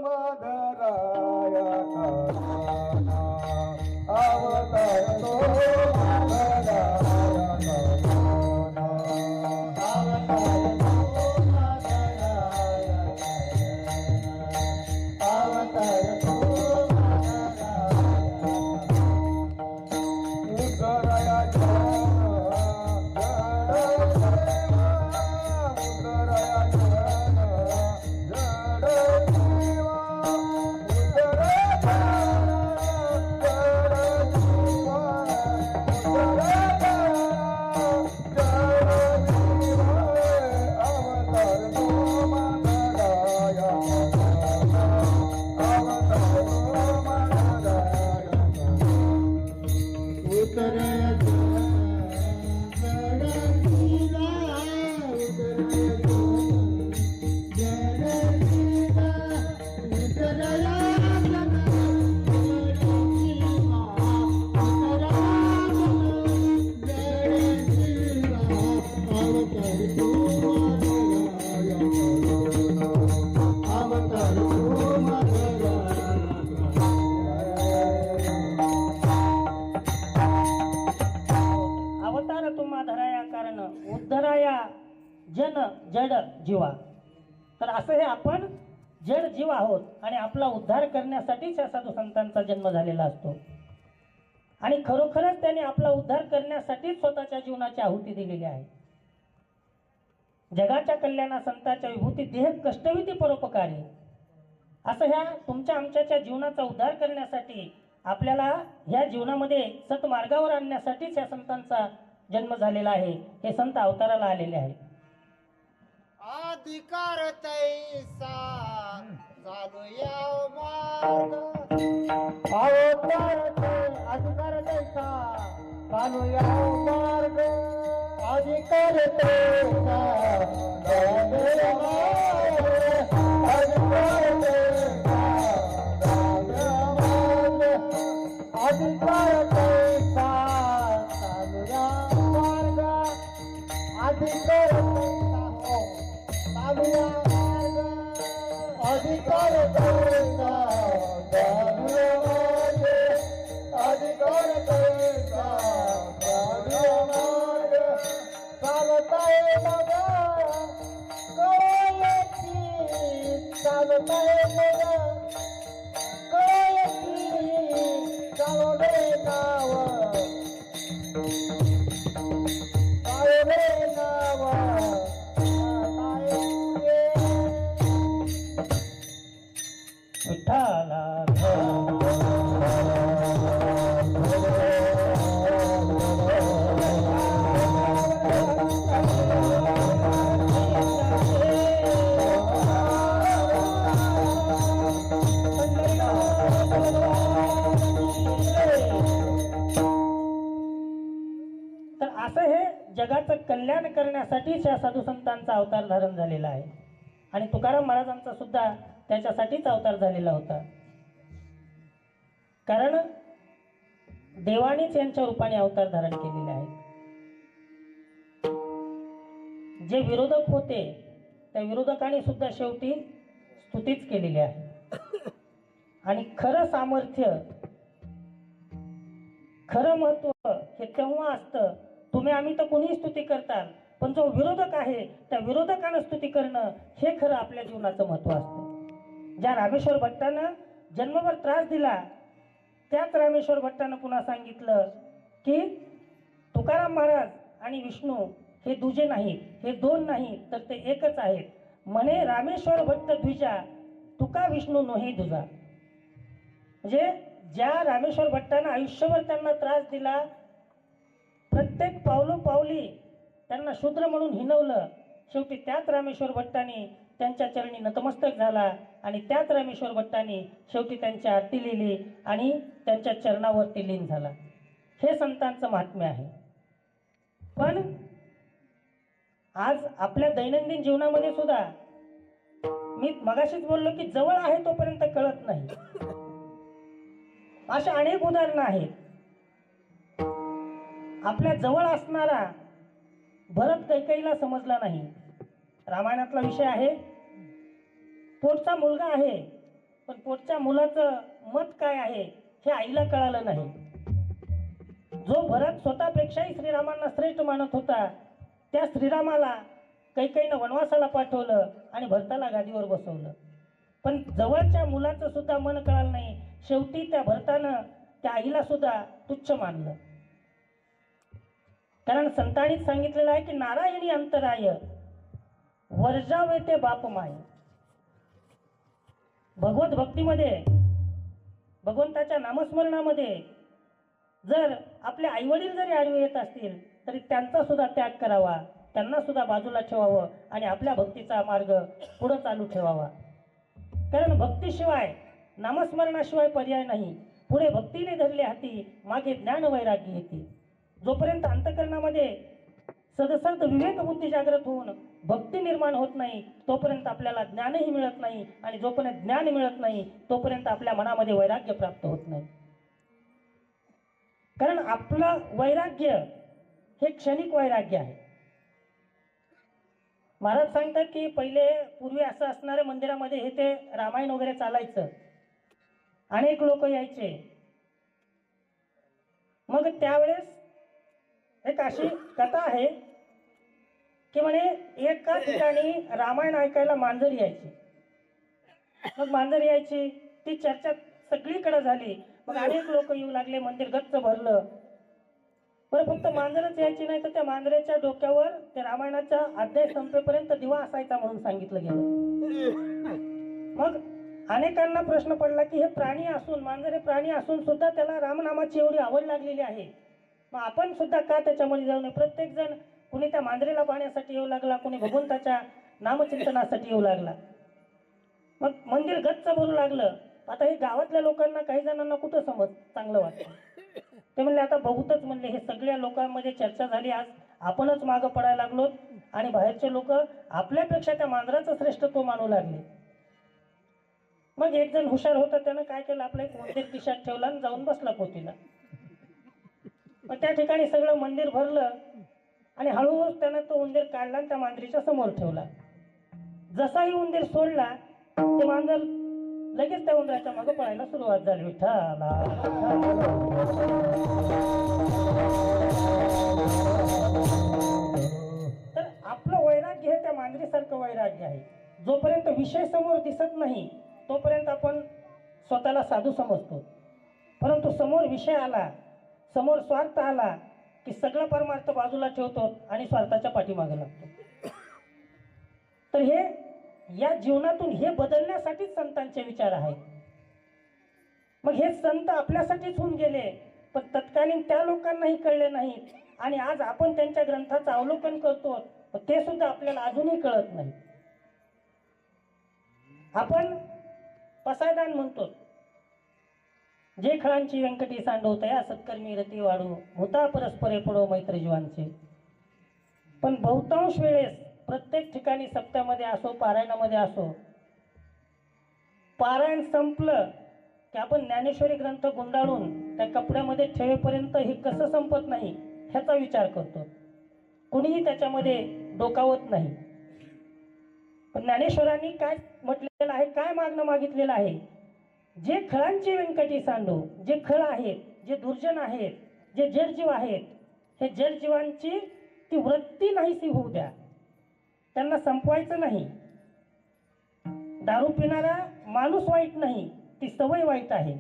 माधराया अवतार तो माधराया जन जड जीवा. तर असं हे आपण जड जीव आहोत आणि आपला उद्धार करण्यासाठीच या साधू संतांचा जन्म झालेला असतो. आणि खरोखरच त्यांनी आपला उद्धार करण्यासाठीच स्वतःच्या जीवनाची आहुती दिलेली आहे. जगाच्या कल्याणा संतांच्या विभूती देह कष्टविधी परोपकारी. असं ह्या तुमच्या आमच्याच्या जीवनाचा उद्धार करण्यासाठी आपल्याला ह्या जीवनामध्ये सतमार्गावर आणण्यासाठीच या संतांचा जन्म झालेला आहे. हे संत अवताराला आलेले आहेत. अधिकार तैसा चालू या मार्ग अवतार अधिकार तैसा चालू या मार्ग अधिकार तैसा चालू या मार्ग अधिकार तैसा चालू या मार्ग अधिकार तैसा चालू या मार्ग अधिकार अधिकार तैसा चालू या मार्ग अधिकार तैसा चालू या मार्ग चालताय बघा कळकी चालताय बघा कळकी चालवे नाव चालवे नाव विठ्ठला तर असं हे जगाचं कल्याण करण्यासाठीच या साधू संतांचा अवतार धारण झालेला आहे. आणि तुकाराम महाराजांचा सुद्धा त्याच्यासाठीच अवतार झालेला होता. कारण देवानेच यांच्या रूपाने अवतार धारण केलेले आहेत. जे विरोधक होते त्या विरोधकांनी सुद्धा शेवटी स्तुतीच केलेली आहे. आणि खरं सामर्थ्य, खरं महत्व हे तेव्हा असतं, तुम्ही आम्ही तर कोणीही स्तुती करताल, पण जो विरोधक आहे त्या विरोधकानं स्तुती करणं हे खरं आपल्या जीवनाचं महत्व असतं. ज्या रामेश्वर भट्टानं जन्मभर त्रास दिला त्याच रामेश्वर भट्टानं पुन्हा सांगितलं की तुकाराम महाराज आणि विष्णू हे दुजे नाहीत, हे दोन नाहीत, तर ते एकच आहेत. म्हणे रामेश्वर भट्ट द्विजा, तुका विष्णू नोहे दुजा. म्हणजे ज्या रामेश्वर भट्टानं आयुष्यभर त्यांना त्रास दिला, प्रत्येक पावलोपावली त्यांना शूद्र म्हणून हिणवलं, शेवटी त्याच रामेश्वर भट्टाने त्यांच्या चरणी नतमस्तक झाला आणि त्याच रामेश्वर भट्टाने शेवटी त्यांची आरती लिहिली आणि त्यांच्या चरणावरती लीन झाला. हे संतांचं महात्म्य आहे. पण आज आपल्या दैनंदिन जीवनामध्ये सुद्धा मी मगाशीच बोललो की जवळ आहे तोपर्यंत कळत नाही. अशा अनेक उदाहरणं आहेत. आपल्या जवळ असणारा भरत कैकेयीला समजला नाही. रामायणातला विषय आहे. पोटचा मुलगा आहे, पण पोटच्या मुलाचं मत काय आहे हे आईला कळालं नाही. जो भरत स्वतःपेक्षाही श्रीरामांना श्रेष्ठ मानत होता, त्या श्रीरामाला कैकेयीनं वनवासाला पाठवलं आणि भरताला गादीवर बसवलं. पण जवळच्या मुलाचं सुद्धा मन कळालं नाही. शेवटी त्या भरतानं त्या आईला सुद्धा तुच्छ मानलं. कारण संतांनीच सांगितलेलं आहे की नारायणी अंतराय वर्जावे ते बाप माय. भगवत भक्तीमध्ये, भगवंताच्या नामस्मरणामध्ये जर आपले आईवडील जरी आडवे येत असतील तरी त्यांचा सुद्धा त्याग करावा, त्यांना सुद्धा बाजूला ठेवावं आणि आपल्या भक्तीचा मार्ग पुढे चालू ठेवावा. कारण भक्तीशिवाय, नामस्मरणाशिवाय पर्याय नाही. पुढे भक्तीने धरले हाती, मागे ज्ञान वैराग्य येते. जोपर्यंत अंतःकरणामध्ये सदसद विवेक बुद्धी जागृत होऊन भक्ती निर्माण होत नाही तोपर्यंत आपल्याला ज्ञानही मिळत नाही, आणि जोपर्यंत ज्ञान मिळत नाही तोपर्यंत आपल्या मनामध्ये वैराग्य प्राप्त होत नाही. कारण आपलं वैराग्य हे क्षणिक वैराग्य आहे. महाराज सांगतात की पहिले पूर्वी असं असणाऱ्या मंदिरामध्ये हे ते रामायण वगैरे चालायचं, अनेक लोक यायचे. मग त्यावेळेस एक अशी कथा आहे की म्हणे एका ठिकाणी रामायण ऐकायला मांजर यायची. मग मांजर यायची, ती चर्चा सगळीकडे झाली. मग अनेक लोक येऊ लागले, मंदिर गच्च भरलं. पण फक्त मांजरच यायची नाही, तर त्या मांजराच्या डोक्यावर त्या रामायणाचा अध्याय संपेपर्यंत दिवा असायचा म्हणून सांगितलं गेलं. मग अनेकांना प्रश्न पडला की हे प्राणी असून, मांजर हे प्राणी असून सुद्धा त्याला रामनामाची एवढी आवड लागलेली आहे, मग आपण सुद्धा का त्याच्यामध्ये जाऊ नये. प्रत्येक जण, कुणी त्या मांजरेला पाहण्यासाठी येऊ लागला, कुणी भगवंताच्या नामचिंतनासाठी येऊ लागला. मग मंदिर गच्च भरू लागलं. आता हे गावातल्या लोकांना, काही जणांना कुठं समज चांगलं वाटतं. ते म्हणले आता बहुतच, म्हणले हे सगळ्या लोकांमध्ये चर्चा झाली, आज आपणच मागं पडायला लागलो आणि बाहेरचे लोक आपल्यापेक्षा त्या मांजराचं श्रेष्ठत्व मानू लागले. मग एक जण हुशार होता, त्यानं काय केलं, आपलं एक मंदिर खिशात ठेवला आणि जाऊन बसला पोतीला. मग त्या ठिकाणी सगळं मंदिर भरलं आणि हळूहळू त्यानं तो उंदीर काढला आणि त्या मांजरीच्या समोर ठेवला. जसाही उंदीर सोडला ते मांजर लगेच त्या उंदराच्या मागे पळायला सुरुवात झाली. विठ्ठला. तर आपलं वैराग्य हे त्या मांजरीसारखं वैराग्य आहे. जोपर्यंत विषय समोर दिसत नाही तोपर्यंत आपण स्वतःला साधू समजतो, परंतु समोर विषय आला, समोर स्वार्थ आला की सगळं परमार्थ बाजूला ठेवतो आणि स्वार्थाच्या पाठीमागे लागतो. तर हे या जीवनातून हे बदलण्यासाठीच संतांचे विचार आहेत. मग हे संत आपल्यासाठीच होऊन गेले, पण तत्कालीन त्या लोकांनाही कळले नाहीत आणि आज आपण त्यांच्या ग्रंथाचं अवलोकन करतो, ते सुद्धा आपल्याला अजूनही कळत नाही. आपण पसायदान म्हणतो, जे खळांची व्यंकटी सांडवतया सत्कर्मी रती वाढू, होता परस्परे पडो मैत्र जीवांचे. पण बहुतांश वेळेस प्रत्येक ठिकाणी सप्त्यामध्ये असो, पारायणामध्ये असो, पारायण संपलं की आपण ज्ञानेश्वरी ग्रंथ गुंडाळून त्या कपड्यामध्ये ठेवेपर्यंत हे कसं संपत नाही ह्याचा विचार करतो. कुणीही त्याच्यामध्ये डोकावत नाही. पण ज्ञानेश्वरांनी काय म्हटलेलं आहे, काय मागणं मागितलेलं आहे, जे खळांचे व्यंकटी सांडो, जे खळ आहेत, जे दुर्जन आहेत, जे जडजीव आहेत, हे जडजीवांची ती वृत्ती नाहीशी होऊ द्या, त्यांना संपवायचं नाही. दारू पिणारा माणूस वाईट नाही, ती सवय वाईट आहे.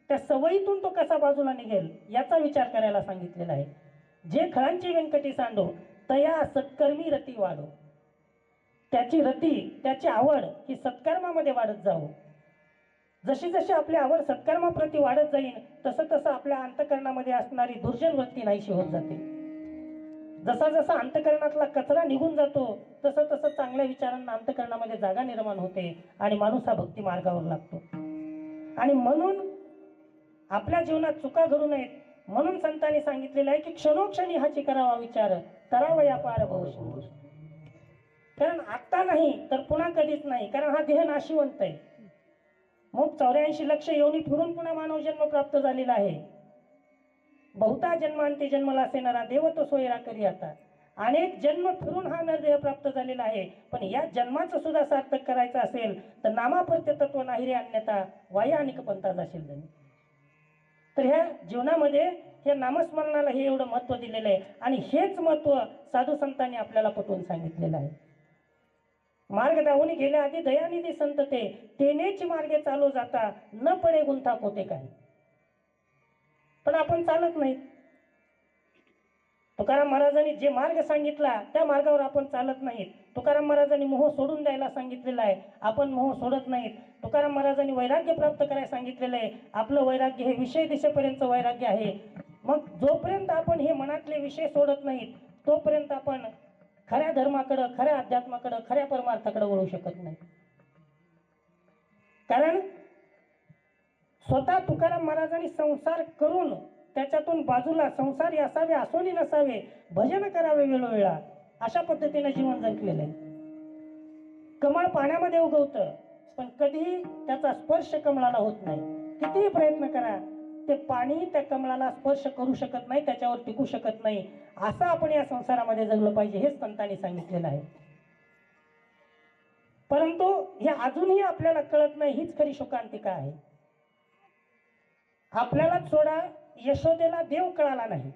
त्या सवयीतून तो कसा बाजूला निघेल याचा विचार करायला सांगितलेला आहे. जे खळांची व्यंकटी सांडो तया सत्कर्मी रती वाढो. त्याची रती, त्याची आवड ही सत्कर्मामध्ये वाढत जावो. जशी जशी आपली आवड सत्कर्माप्रती वाढत जाईल तसं तसं आपल्या अंतकरणामध्ये असणारी दुर्जन वृत्ती नाहीशी होत जाते. जसा जसा अंतकरणातला कचरा निघून जातो तसं तसं चांगल्या विचारांना अंतकरणामध्ये जागा निर्माण होते आणि माणूस हा भक्ती मार्गावर लागतो. आणि म्हणून आपल्या जीवनात चुका घडू नयेत म्हणून संतांनी सांगितलेलं आहे की क्षणोक्षणी हाची करावा विचार, करावा पार भवशंकर. कारण आता नाही तर पुन्हा कधीच नाही, कारण हा देह नाशिवंत आहे. मग 84 लक्ष योनी फिरून पुन्हा मानव जन्म प्राप्त झालेला आहे. बहुता जन्मांती जन्मला सेनारा देव तो सोयरा करी आता. अनेक जन्म फिरून हा नरदेह प्राप्त झालेला आहे. पण या जन्माचं सुद्धा सार्थक करायचं असेल तर नामाप्रत्य तत्व नाही रे अन्यथा वाया अनेक पंथा जाशील धनी. तर ह्या जीवनामध्ये हे नामस्मरणाला हे एवढं महत्व दिलेलं आहे आणि हेच महत्व साधू संतांनी आपल्याला पटवून सांगितलेलं आहे. मार्ग दावून गेल्या आधी दयानिधी संत तेनेच मार्गे चालू जाता न पडे गुंता कोते काही. पण आपण चालत नाही. तुकाराम महाराजांनी जे मार्ग सांगितला त्या मार्गावर आपण चालत नाहीत. तुकाराम महाराजांनी मोह सोडून द्यायला सांगितलेला आहे, आपण मोह सोडत नाहीत. तुकाराम महाराजांनी वैराग्य प्राप्त करायला सांगितलेलं आहे, आपलं वैराग्य हे विषय दिशेपर्यंत वैराग्य आहे. मग जोपर्यंत आपण हे मनातले विषय सोडत नाहीत तोपर्यंत आपण खऱ्या धर्माकडं, खऱ्या अध्यात्माकडं, खऱ्या परमार्थाकडे वळू शकत नाही. कारण स्वतः तुकाराम महाराजांनी संसार करून त्याच्यातून बाजूला संसारी असावे असोनी नसावे, भजन करावे वेळोवेळा, अशा पद्धतीने जीवन जगलेलं आहे. कमळ पाण्यामध्ये उगवतं पण कधीही त्याचा स्पर्श कमळाला होत नाही. कितीही प्रयत्न करा ते पाणी त्या कमळाला स्पर्श करू शकत नाही, त्याच्यावर टिकू शकत नाही. असं आपण या संसारामध्ये जगलं पाहिजे हेच संतांनी सांगितलेलं आहे. परंतु हे अजूनही आपल्याला कळत नाही, हीच खरी शोकांतिका आहे. आपल्याला सोडा यशोदेला देव कळाला नाही.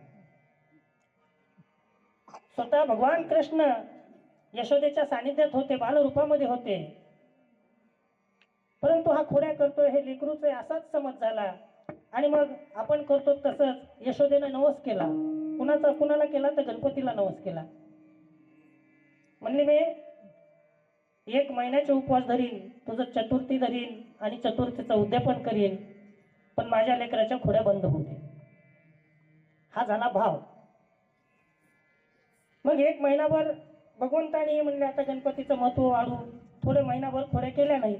स्वतः भगवान कृष्ण यशोदेच्या सानिध्यात होते, बालरूपामध्ये होते, परंतु हा खोड्या करतोय हे लेकरूच आहे असाच समज झाला. आणि मग आपण करतो तसंच यशोदेनं नवस केला. कुणाला केला तर गणपतीला नवस केला. म्हणले मी 1 महिन्याचे उपवास धरीन, तुझं चतुर्थी धरीन आणि चतुर्थीचं उद्यापन करीन, पण माझ्या लेकराच्या खोड्या बंद होऊ दे. हा झाला भाव. मग 1 महिनाभर भगवंतानी म्हणले आता गणपतीचं महत्व वाढू, थोडे महिनाभर खोड्या केल्या नाही.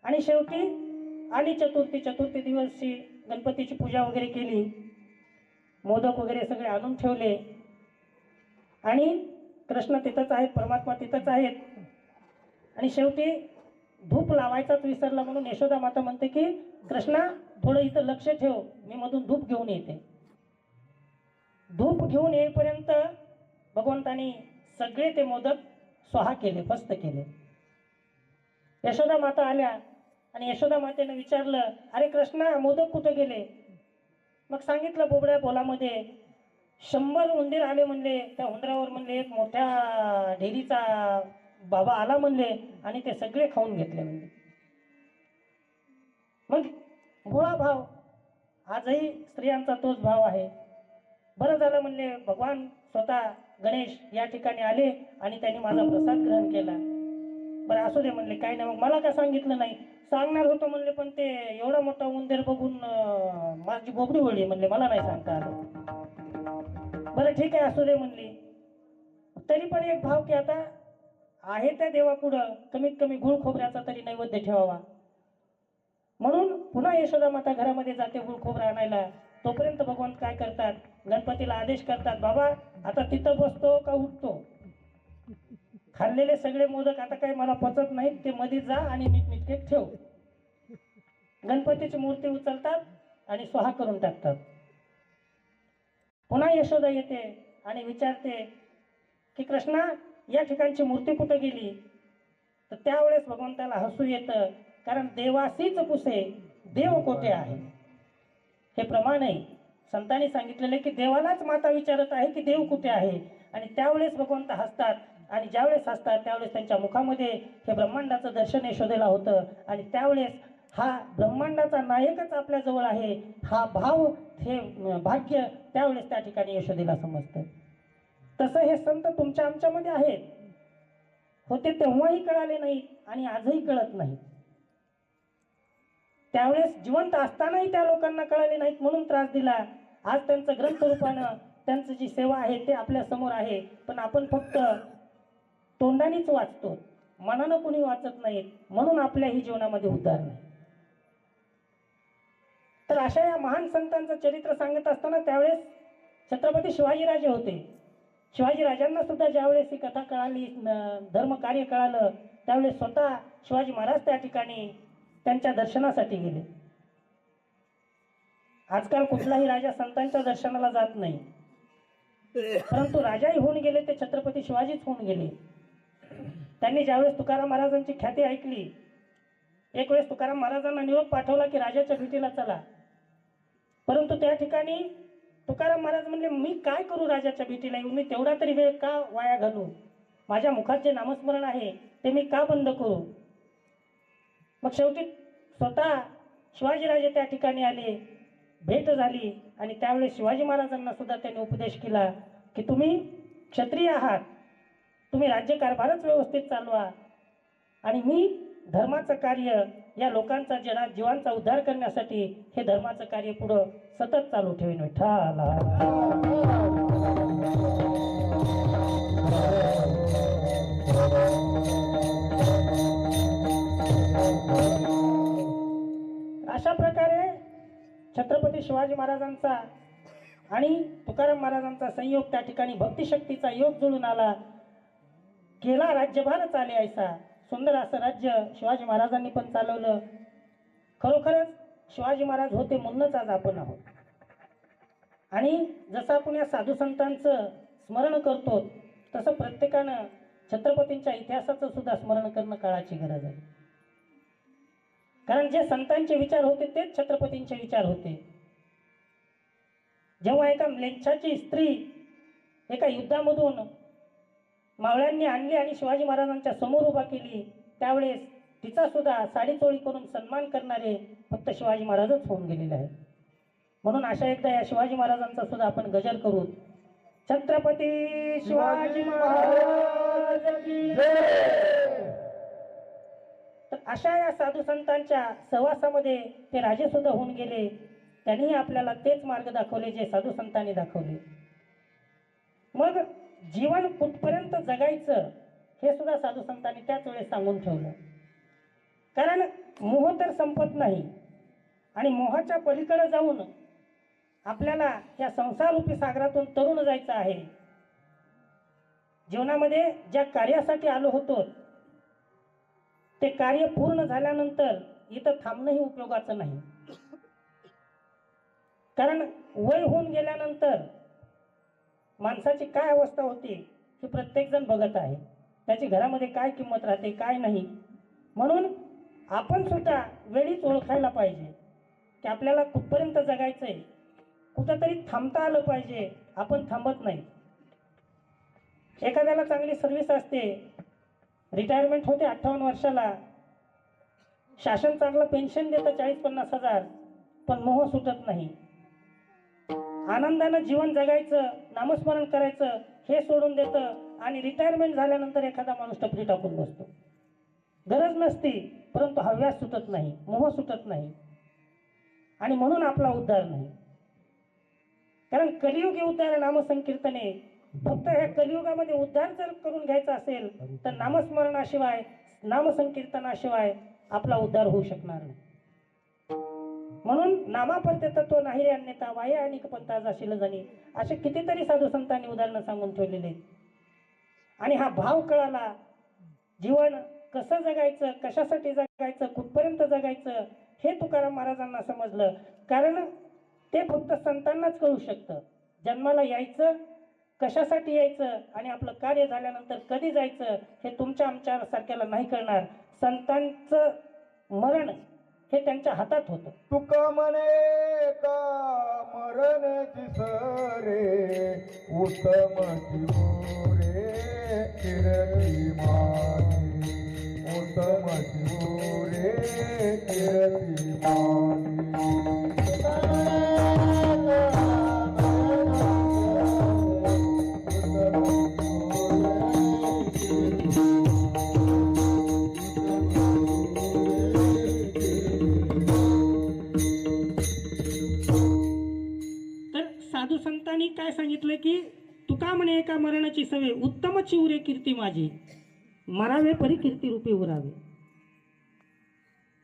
आणि शेवटी आली चतुर्थी दिवशी गणपतीची पूजा वगैरे केली, मोदक वगैरे सगळे आणून ठेवले आणि कृष्ण तिथंच आहेत, परमात्मा तिथंच आहेत. आणि शेवटी धूप लावायचाच विसरला म्हणून यशोदा माता म्हणते की कृष्णा थोडं इथं लक्ष ठेव, मी मधून धूप घेऊन येते. धूप घेऊन येईपर्यंत भगवंतानी सगळे ते मोदक स्वाहा केले, फस्त केले. यशोदा माता आल्या आणि यशोदा मातेने विचारलं अरे कृष्णा मोदक कुठे गेले. मग सांगितलं बोबड्या बोलामध्ये 100 उंदीर आले म्हणले, त्या उंदरावर म्हणले एक मोठ्या ढेरीचा बाबा आला म्हणले आणि ते सगळे खाऊन घेतले म्हणले. मग मुळा भाव आजही स्त्रियांचा तोच भाव आहे. बरं झालं म्हणले भगवान स्वतः गणेश या ठिकाणी आले आणि त्यांनी माझा प्रसाद ग्रहण केला. बरं असू दे म्हणले, काही नाही. मग मला काय सांगितलं नाही. सांगणार होतं म्हणले पण ते एवढा मोठा उंदीर बघून माझी बोबडी वळली म्हणले, मला नाही सांगता आलं. बरं ठीक आहे असू दे म्हणली. तरी पण एक भाव की आता आहे त्या देवापुढं कमीत कमी गुळ खोबऱ्याचा तरी नैवेद्य ठेवावा. म्हणून पुन्हा यशोदा माता घरामध्ये जाते गुळ खोबरा आणायला. तोपर्यंत भगवंत काय करतात, गणपतीला आदेश करतात बाबा आता तिथं बसतो का उठतो. खाल्लेले सगळे मोदक आता काही मला पचत नाहीत, ते मध्ये जा आणि नीटनेटके ठेव. गणपतीची मूर्ती उचलतात आणि स्वाहा करून टाकतात. पुन्हा यशोदा येते आणि विचारते की कृष्णा, या ठिकाणची मूर्ती कुठे गेली? तर त्यावेळेस भगवंताला हसू येतं, कारण देवासीच पुसे देव कोठे आहे. हे प्रमाण आहे. संतांनी सांगितलेले की देवालाच माता विचारत आहे की देव कुठे आहे. आणि त्यावेळेस भगवंत हसतात, आणि ज्यावेळेस हसतात त्यावेळेस त्यांच्या मुखामध्ये हे ब्रह्मांडाचं दर्शन यशोदेला होतं. आणि त्यावेळेस हा ब्रह्मांडाचा नायकच आपल्या जवळ आहे, हा भाव, हे भाग्य त्यावेळेस त्या ठिकाणी यशोदेला समजतं. तसं हे संत तुमच्या आमच्यामध्ये आहेत. होते तेव्हाही कळाले नाहीत आणि आजही कळत नाही. त्यावेळेस जिवंत असतानाही त्या लोकांना कळाले नाहीत म्हणून त्रास दिला. आज त्यांचं ग्रंथ रूपानं त्यांचं जी सेवा आहे ते आपल्या समोर आहे, पण आपण फक्त तोंडानेच वाचतो, मनानं कुणी वाचत नाहीत, म्हणून आपल्याही जीवनामध्ये उद्धार नाही. तर अशा या महान संतांचं चरित्र सांगत असताना त्यावेळेस छत्रपती शिवाजीराजे होते. शिवाजीराजांना सुद्धा ज्यावेळेस ही कथा कळाली, धर्म कार्य कळालं, त्यावेळेस स्वतः शिवाजी महाराज त्या ठिकाणी त्यांच्या दर्शनासाठी गेले. आजकाल कुठलाही राजा संतांच्या दर्शनाला जात नाही, परंतु राजाही होऊन गेले ते छत्रपती शिवाजीच होऊन गेले. त्यांनी ज्यावेळेस तुकाराम महाराजांची ख्याती ऐकली, एक वेळेस तुकाराम महाराजांना निरोप पाठवला की राजाच्या भेटीला चला, परंतु त्या ठिकाणी तुकाराम महाराज म्हणले, मी काय करू राजाच्या भेटीला येऊन, मी तेवढा तरी वेळ का वाया घालू, माझ्या मुखात जे नामस्मरण आहे ते मी का बंद करू. मग शेवटी स्वतः शिवाजीराजे त्या ठिकाणी आले, भेट झाली, आणि त्यावेळेस शिवाजी महाराजांना सुद्धा त्यांनी उपदेश केला की तुम्ही क्षत्रिय आहात, तुम्ही राज्यकारभारच व्यवस्थित चालवा, आणि मी धर्माचं कार्य, या लोकांचा जीवांचा उद्धार करण्यासाठी हे धर्माचं कार्य पुढं सतत चालू ठेवीन. विठ्ठला. अशा प्रकारे छत्रपती शिवाजी महाराजांचा आणि तुकाराम महाराजांचा संयोग त्या ठिकाणी भक्तिशक्तीचा योग जुळून आला. केला राज्यभार चाले ऐसा. सुंदर असं राज्य शिवाजी महाराजांनी पण चालवलं. खरोखरच शिवाजी महाराज होते म्हणूनच आज आपण आहोत. आणि जसं आपण या साधू संतांचं स्मरण करतो, तसं प्रत्येकानं छत्रपतींच्या इतिहासाचं सुद्धा स्मरण करणं काळाची गरज आहे. कारण जे संतांचे विचार होते तेच छत्रपतींचे विचार होते. जेव्हा एका म्लेच्छाची स्त्री एका युद्धामधून मावळ्यांनी आणली आणि शिवाजी महाराजांच्या समोर उभा केली, त्यावेळेस तिचा सुद्धा साडी चोळी करून सन्मान करणारे फक्त शिवाजी महाराजच होऊन गेलेले आहेत. म्हणून अशा एकदा या शिवाजी महाराजांचा सुद्धा आपण गजर करू. छत्रपती शिवाजी महाराज की जय. तर अशा या साधू संतांच्या सहवासामध्ये ते राजे सुद्धा होऊन गेले. त्यांनी आपल्याला तेच मार्ग दाखवले जे साधू संतांनी दाखवले. मग जीवन कुठपर्यंत जगायचं हे सुद्धा साधू संतांनी त्याच वेळेस सांगून ठेवलं. कारण मोह तर संपत नाही, आणि मोहाच्या पलीकडे जाऊन आपल्याला या संसाररूपी सागरातून तरुण जायचं आहे. जीवनामध्ये ज्या कार्यासाठी आलो होतो ते कार्य पूर्ण झाल्यानंतर इथं थांबणंही उपयोगाचं नाही. कारण वय होऊन गेल्यानंतर माणसाची काय अवस्था होती हे प्रत्येक जण बघत आहे. त्याची घरामध्ये काय किंमत राहते, काय नाही. म्हणून आपण सुद्धा वेळीच ओळखायला पाहिजे की आपल्याला कुठपर्यंत जगायचंय, कुठंतरी थांबता आलं पाहिजे. आपण थांबत नाही. एखाद्याला चांगली सर्व्हिस असते, रिटायरमेंट होते 58 वर्षाला, शासन चांगलं पेन्शन देतं 40-50 हजार, पण मोह सुटत नाही. आनंदानं जीवन जगायचं, नामस्मरण करायचं हे सोडून देतं, आणि रिटायरमेंट झाल्यानंतर एखादा माणूस टपरी टाकून बसतो. गरज नसती, परंतु हव्यास सुटत नाही, मोह सुटत नाही, आणि म्हणून आपला उद्धार नाही. कारण कलियुगी उद्धार नामसंकीर्तने. फक्त ह्या कलियुगामध्ये उद्धार जर करून घ्यायचा असेल तर नामस्मरणाशिवाय, नामसंकीर्तनाशिवाय आपला उद्धार होऊ शकणार नाही. म्हणून नामापरते तत्व नाही रे अन्यथा, वाये अनेक पंथा जाशील जणी, असे कितीतरी साधू संतांनी उदाहरणं सांगून ठेवलेले आहेत. आणि हा भाव कळाला, जीवन कसं जगायचं, कशासाठी जगायचं, कुठपर्यंत जगायचं हे तुकाराम महाराजांना समजलं. कारण ते फक्त संतांनाच कळू शकतं. जन्माला यायचं, कशासाठी यायचं आणि आपलं कार्य झाल्यानंतर कधी जायचं हे तुमच्या आमच्या सारख्याला नाही कळणार. संतांचं मरण हे त्यांच्या हातात होतं. तुका म्हणे का मरणाची सरे उत्तम शिवरे किरती माने उत्तम शिवरे किरती तर साधू संतांनी काय सांगितलं की तुका म्हणे एका मरणाची सवे उत्तम चिवरे कीर्ती माझी, मरावे परी कीर्ती रूपी उरावे.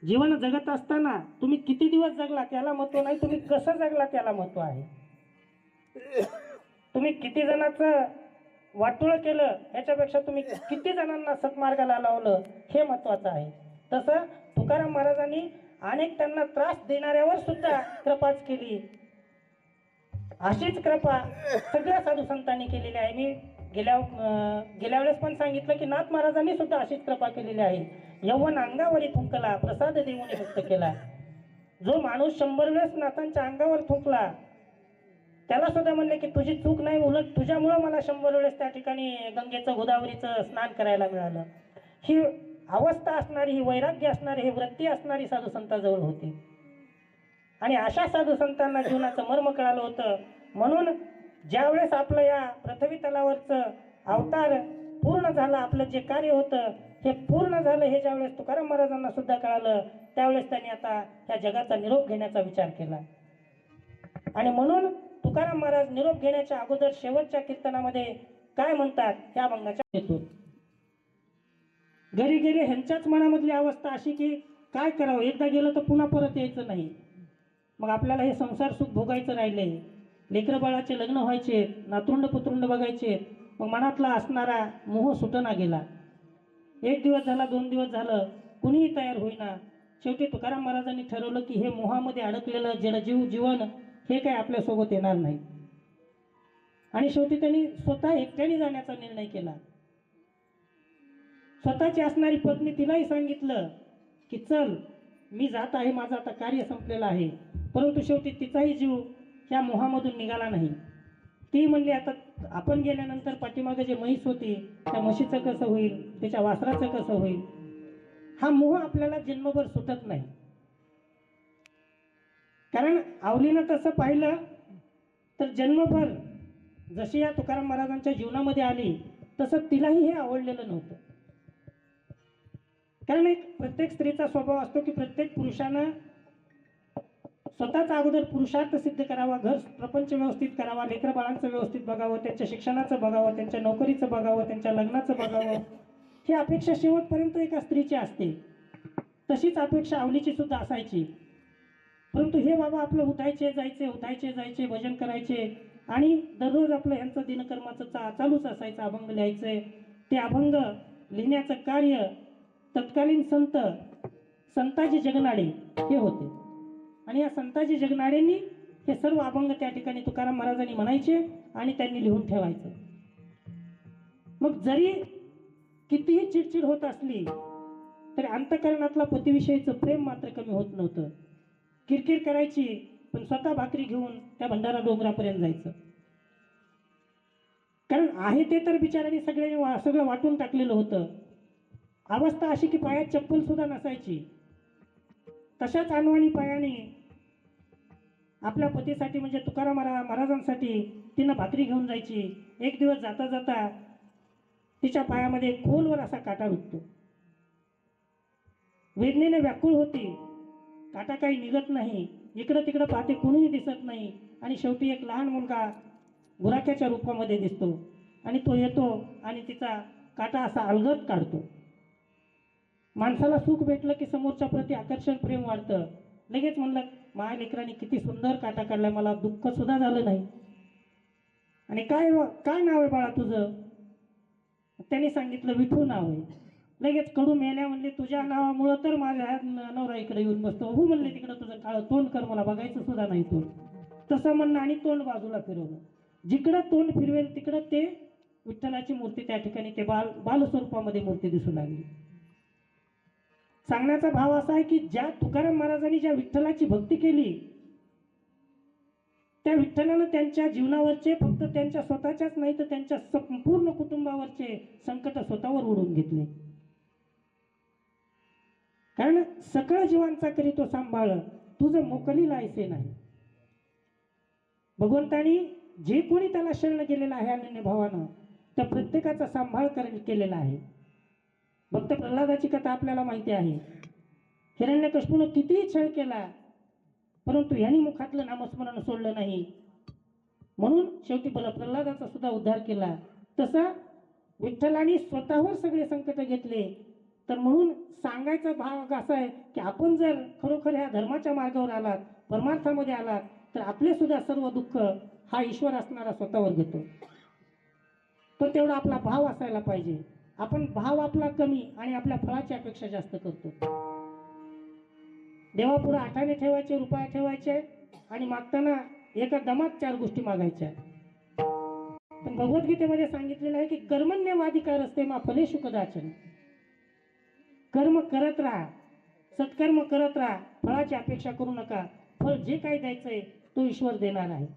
जीवन जगत असताना तुम्ही किती दिवस जगला त्याला महत्व नाही, तुम्ही कसं जगला त्याला महत्व आहे. तुम्ही किती जणांचं वाटोळं केलं ह्याच्यापेक्षा तुम्ही किती जणांना सत्मार्गाला लावलं हे महत्वाचं आहे. तसं तुकाराम महाराजांनी अनेक त्यांना त्रास देणाऱ्यावर सुद्धा कृपाच केली. अशीच कृपा सगळ्या साधू संतांनी केलेली आहे. मी गेल्या वेळेस पण सांगितलं की नाथ महाराजांनी सुद्धा अशीच कृपा केलेली आहे. यौवन अंगावरी थुंकला प्रसाद देऊन मुक्त केला. जो माणूस 100 वेळेस नाथांच्या अंगावर थुंकला त्याला सुद्धा म्हणले की तुझी चूक नाही, उलट तुझ्यामुळं मला 100 वेळेस त्या ठिकाणी गंगेचं गोदावरीचं स्नान करायला मिळालं. ही अवस्था असणारी, ही वैराग्य असणारी, ही वृत्ती असणारी साधू संतांजवळ होती. आणि अशा साधू संतांना जीवनाचं मर्म कळालं होतं. म्हणून ज्यावेळेस आपलं या पृथ्वी तलावरचं अवतार पूर्ण झालं, आपलं जे कार्य होतं हे पूर्ण झालं हे ज्यावेळेस तुकाराम महाराजांना सुद्धा कळालं, त्यावेळेस त्यांनी आता ह्या जगाचा निरोप घेण्याचा विचार केला. आणि म्हणून तुकाराम महाराज निरोप घेण्याच्या अगोदर शेवटच्या कीर्तनामध्ये काय म्हणतात ह्या अभंगाच्या येतो. घरी गेले ह्यांच्याच मनामधली अवस्था अशी की काय करावं, एकदा गेलं तर पुन्हा परत यायचं नाही. मग आपल्याला हे संसार सुख भोगायचं राहिले, लेकरं बाळाचे लग्न व्हायचे, नातरुंड पुतरुंड बघायचे. मग मनातला असणारा मोह सुटना गेला. 1 दिवस झाला, 2 दिवस झालं, कुणीही तयार होईना. शेवटी तुकाराम महाराजांनी ठरवलं की हे मोहामध्ये अडकलेलं जडजीव जीवन हे काय आपल्यासोबत येणार नाही. आणि शेवटी त्यांनी स्वतः एकट्याने जाण्याचा निर्णय केला. स्वतःची असणारी पत्नी तिलाही सांगितलं की चल मी जात आहे, माझं आता कार्य संपलेलं आहे. परंतु शेवटी तिचाही जीव ह्या मोहामधून निघाला नाही. ती म्हणली आता आपण गेल्यानंतर पाठीमागे जे म्हैस होती त्या म्हशीचं कसं होईल, त्याच्या वासराचं कसं होईल. हा मोह आपल्याला जन्मभर सुटत नाही. कारण आवलीनं तसं पाहिलं तर जन्मभर जशी या तुकाराम महाराजांच्या जीवनामध्ये आली तसं तिलाही हे आवडलेलं नव्हतं. कारण एक प्रत्येक स्त्रीचा स्वभाव असतो की प्रत्येक पुरुषानं स्वतःचा अगोदर पुरुषार्थ सिद्ध करावा, घर प्रपंच व्यवस्थित करावा, लेकरं बाळांचं व्यवस्थित बघावं, त्यांच्या शिक्षणाचं बघावं, त्यांच्या नोकरीचं बघावं, त्यांच्या लग्नाचं बघावं. ही अपेक्षा शेवटपर्यंत एका स्त्रीची असते. तशीच अपेक्षा आवलीची सुद्धा असायची. परंतु हे बाबा आपलं उठायचे जायचे भजन करायचे आणि दररोज आपलं ह्यांचं दिनकर्माचं चालूच असायचं. अभंग लिहायचे. ते अभंग लिहिण्याचं कार्य तत्कालीन संताजी जगनाडे हे होते. आणि या संताजी जगनाडेंनी हे सर्व अभंग त्या ठिकाणी तुकाराम महाराजांनी म्हणायचे आणि त्यांनी लिहून ठेवायचं. मग जरी कितीही चिडचिड होत असली तरी अंतःकरणातला पतीविषयीचं प्रेम मात्र कमी होत नव्हतं. किरकिर करायची पण स्वतः भाकरी घेऊन त्या भंडारा डोंगरापर्यंत जायचं. कारण आहे ते तर बिचारांनी सगळं वाटून टाकलेलं होतं. अवस्था अशी की पायात चप्पल सुद्धा नसायची. तशाच अनवाणी पायाने आपल्या पतीसाठी म्हणजे तुकाराम महाराजांसाठी तिनं भाकरी घेऊन जायची. एक दिवस जाता जाता तिच्या पायामध्ये खोलवर असा काटा रुततो. वेदनेने व्याकुळ होती. काटा काही निघत नाही. इकडं तिकडं पाहते, कुणीही दिसत नाही. आणि शेवटी एक लहान मुलगा गुराख्याच्या रूपामध्ये दिसतो आणि तो येतो आणि तिचा काटा असा अलगद काढतो. माणसाला सुख भेटलं की समोरच्या प्रती आकर्षण प्रेम वाढतं. लगेच म्हणलं माझ्या लेकरांनी किती सुंदर काटा काढलाय, मला दुःख सुद्धा झालं नाही. आणि काय नाव आहे बाळा तुझं? त्यांनी सांगितलं विठू नाव आहे. लगेच कडू मेल्या म्हणले तुझ्या नावामुळं तर माझ्या नवरा इकडे येऊन बसतो. हो म्हणले तिकडं तुझं काळं तोंड कर, मला बघायचं सुद्धा नाही तोंड. तसं म्हणणं आणि तोंड बाजूला फिरवलं. जिकडं तोंड फिरवेल तिकडं ते विठ्ठलाची मूर्ती त्या ठिकाणी ते बालस्वरूपामध्ये मूर्ती दिसू लागली. सांगण्याचा भाव असा आहे की ज्या तुकाराम महाराजांनी ज्या विठ्ठलाची भक्ती केली त्या विठ्ठलानं त्यांच्या जीवनावरचे फक्त त्यांच्या स्वतःच्याच नाही तर त्यांच्या संपूर्ण कुटुंबावरचे संकट स्वतःवर ओढून घेतले. कारण सकळ जीवांचा करी तो सांभाळ, तुझं मोकली लायसे नाही. भगवंतानी जे कोणी त्याला शरण गेलेलं आहे अनन्य भावानं त्या प्रत्येकाचा सांभाळ केलेला आहे. भक्त प्रल्हादाची कथा आपल्याला माहिती आहे. हिरण्यकश्यपूनं कितीही छळ केला परंतु यांनी मुखातलं नामस्मरण सोडलं नाही, म्हणून शेवटी प्रल्हादाचा सुद्धा उद्धार केला. तसा विठ्ठलाने स्वतःवर सगळे संकट घेतले. तर म्हणून सांगायचा भाग असा आहे की आपण जर खरोखर ह्या धर्माच्या मार्गावर आलात, परमार्थामध्ये आलात तर आपले सुद्धा सर्व दुःख हा ईश्वर असणारा स्वतःवर घेतो. पण तेवढा आपला भाव असायला पाहिजे. आपण भाव आपला कमी आणि आपल्या फळाची अपेक्षा जास्त करतो. देवापुढे आठाने ठेवायचे, रुपया ठेवायचे आणि मागताना एका दमात 4 गोष्टी मागायच्या. पण भगवद्गीतेमध्ये सांगितलेलं आहे की कर्मण्यवाधिकार असते मा फलेषु कदाचन. कर्म करत राहा, सत्कर्म करत राहा, फळाची अपेक्षा करू नका. फळ जे काही द्यायचंय तो ईश्वर देणार आहे.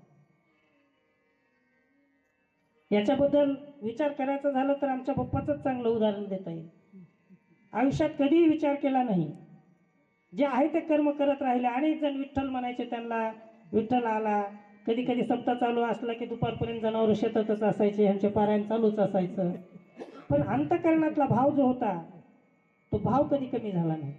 याच्याबद्दल विचार करायचा झाला तर आमच्या पप्पाचंच चांगलं उदाहरण देता येईल. आयुष्यात कधीही विचार केला नाही, जे आहे ते कर्म करत राहिले. अनेक जण विठ्ठल म्हणायचे, त्यांना विठ्ठल आला. कधी कधी सप्ताह चालू असला की दुपारपर्यंत जनावर शेतातच असायचे, ह्यांचे पारायण चालूच असायचं. पण अंतःकरणातला भाव जो होता तो भाव कधी कमी झाला नाही.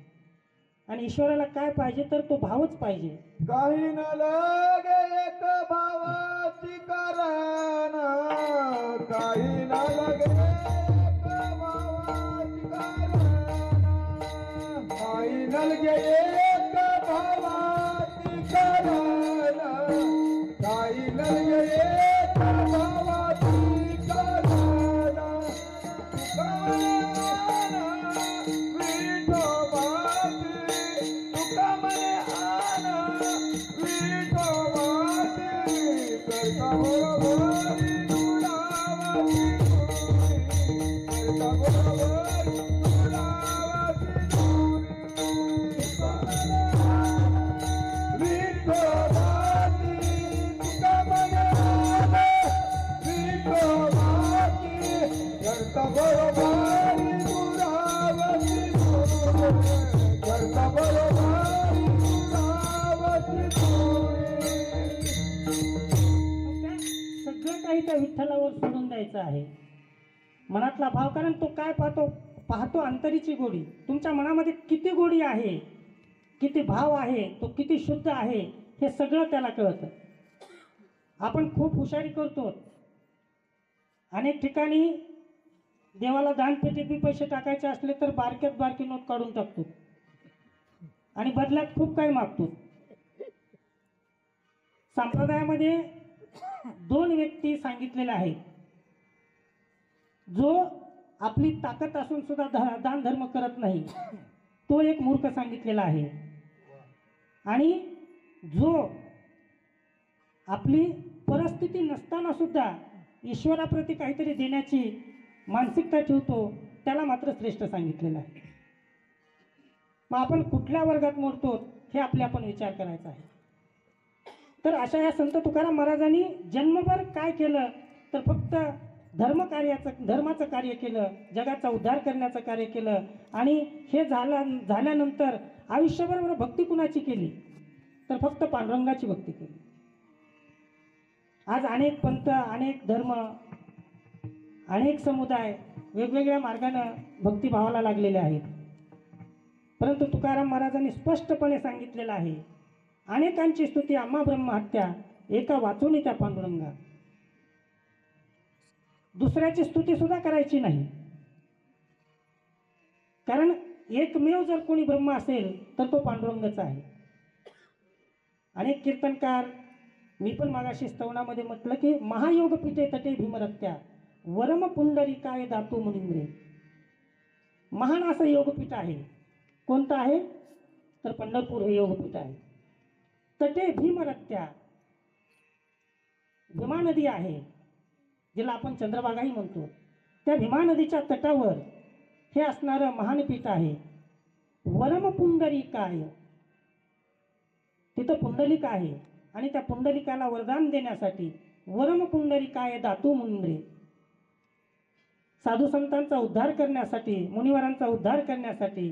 आणि ईश्वराला काय पाहिजे तर तो भावच पाहिजे. काही न लागे एक भावाची कारण, काही न लागे एक भावाची कारण, काही न लागे एक भावाची कारण, काही न लागे एक भावाची कारण. सगळं काही त्या विठ्ठलावर सोडून द्यायचं आहे. मनातला भाव, कारण तो काय पाहतो अंतरीची गोडी. तुमच्या मनामध्ये किती गोडी आहे, किती भाव आहे, तो किती शुद्ध आहे हे सगळं त्याला कळतं. आपण खूप हुशारी करतो. अनेक ठिकाणी देवाला दानपेटीत पैसे टाकायचे असले तर बारक्यात बारकी नोट काढून टाकतो आणि बदल्यात खूप काही मागतो. संप्रदायामध्ये 2 व्यक्ती सांगितलेल्या आहेत. जो आपली ताकद असून सुद्धा दान धर्म करत नाही तो एक मूर्ख सांगितलेला आहे. आणि जो आपली परिस्थिती नसताना सुद्धा ईश्वराप्रती काहीतरी देण्याची मानसिकता ठेवतो त्याला मात्र श्रेष्ठ सांगितलेलं आहे. मग आपण कुठल्या वर्गात मोडतो हे आपण विचार करायचा आहे. तर अशा या संत तुकाराम महाराजांनी जन्मभर काय केलं तर फक्त धर्माचं कार्य केलं, जगाचा उद्धार करण्याचं कार्य केलं. आणि हे झाल्यानंतर आयुष्यभर भक्ती कुणाची केली तर फक्त पांडुरंगाची भक्ती केली. आज अनेक पंथ, अनेक धर्म, अनेक समुदाय वेगवेगळ्या मार्गाने भक्तिभावाला लागलेले आहेत. परंतु तुकाराम महाराजांनी स्पष्टपणे सांगितलेलं आहे, अनेकांची स्तुती आम्हा ब्रह्महत्या, एका वाचून त्या पांडुरंगा. दुसऱ्याची स्तुती सुद्धा करायची नाही. कारण एकमेव जर कोणी ब्रह्म असेल तर तो पांडुरंगच आहे. अनेक कीर्तनकार, मी पण मागाशी स्तवनामध्ये म्हटलं की महायोग पीठे तटे भीमरत्या, वरम पुंडलिकाय दातू मुनिंद्रे. महान असं योगपीठ आहे. कोणतं आहे? तर पंढरपूर हे योगपीठ आहे. तटे भीमरत्या, भीमा नदी आहे, जिला आपण चंद्रभागाही म्हणतो. त्या भीमा नदीच्या तटावर हे असणारं महान पीठ आहे. वरम पुंडलिकाय, तिथं पुंडलिक आहे आणि त्या पुंडलिकाला वरदान देण्यासाठी वरम पुंडलिकाय दातू मुनिंद्रे, साधू संतांचा उद्धार करण्यासाठी, मुनिवरांचा उद्धार करण्यासाठी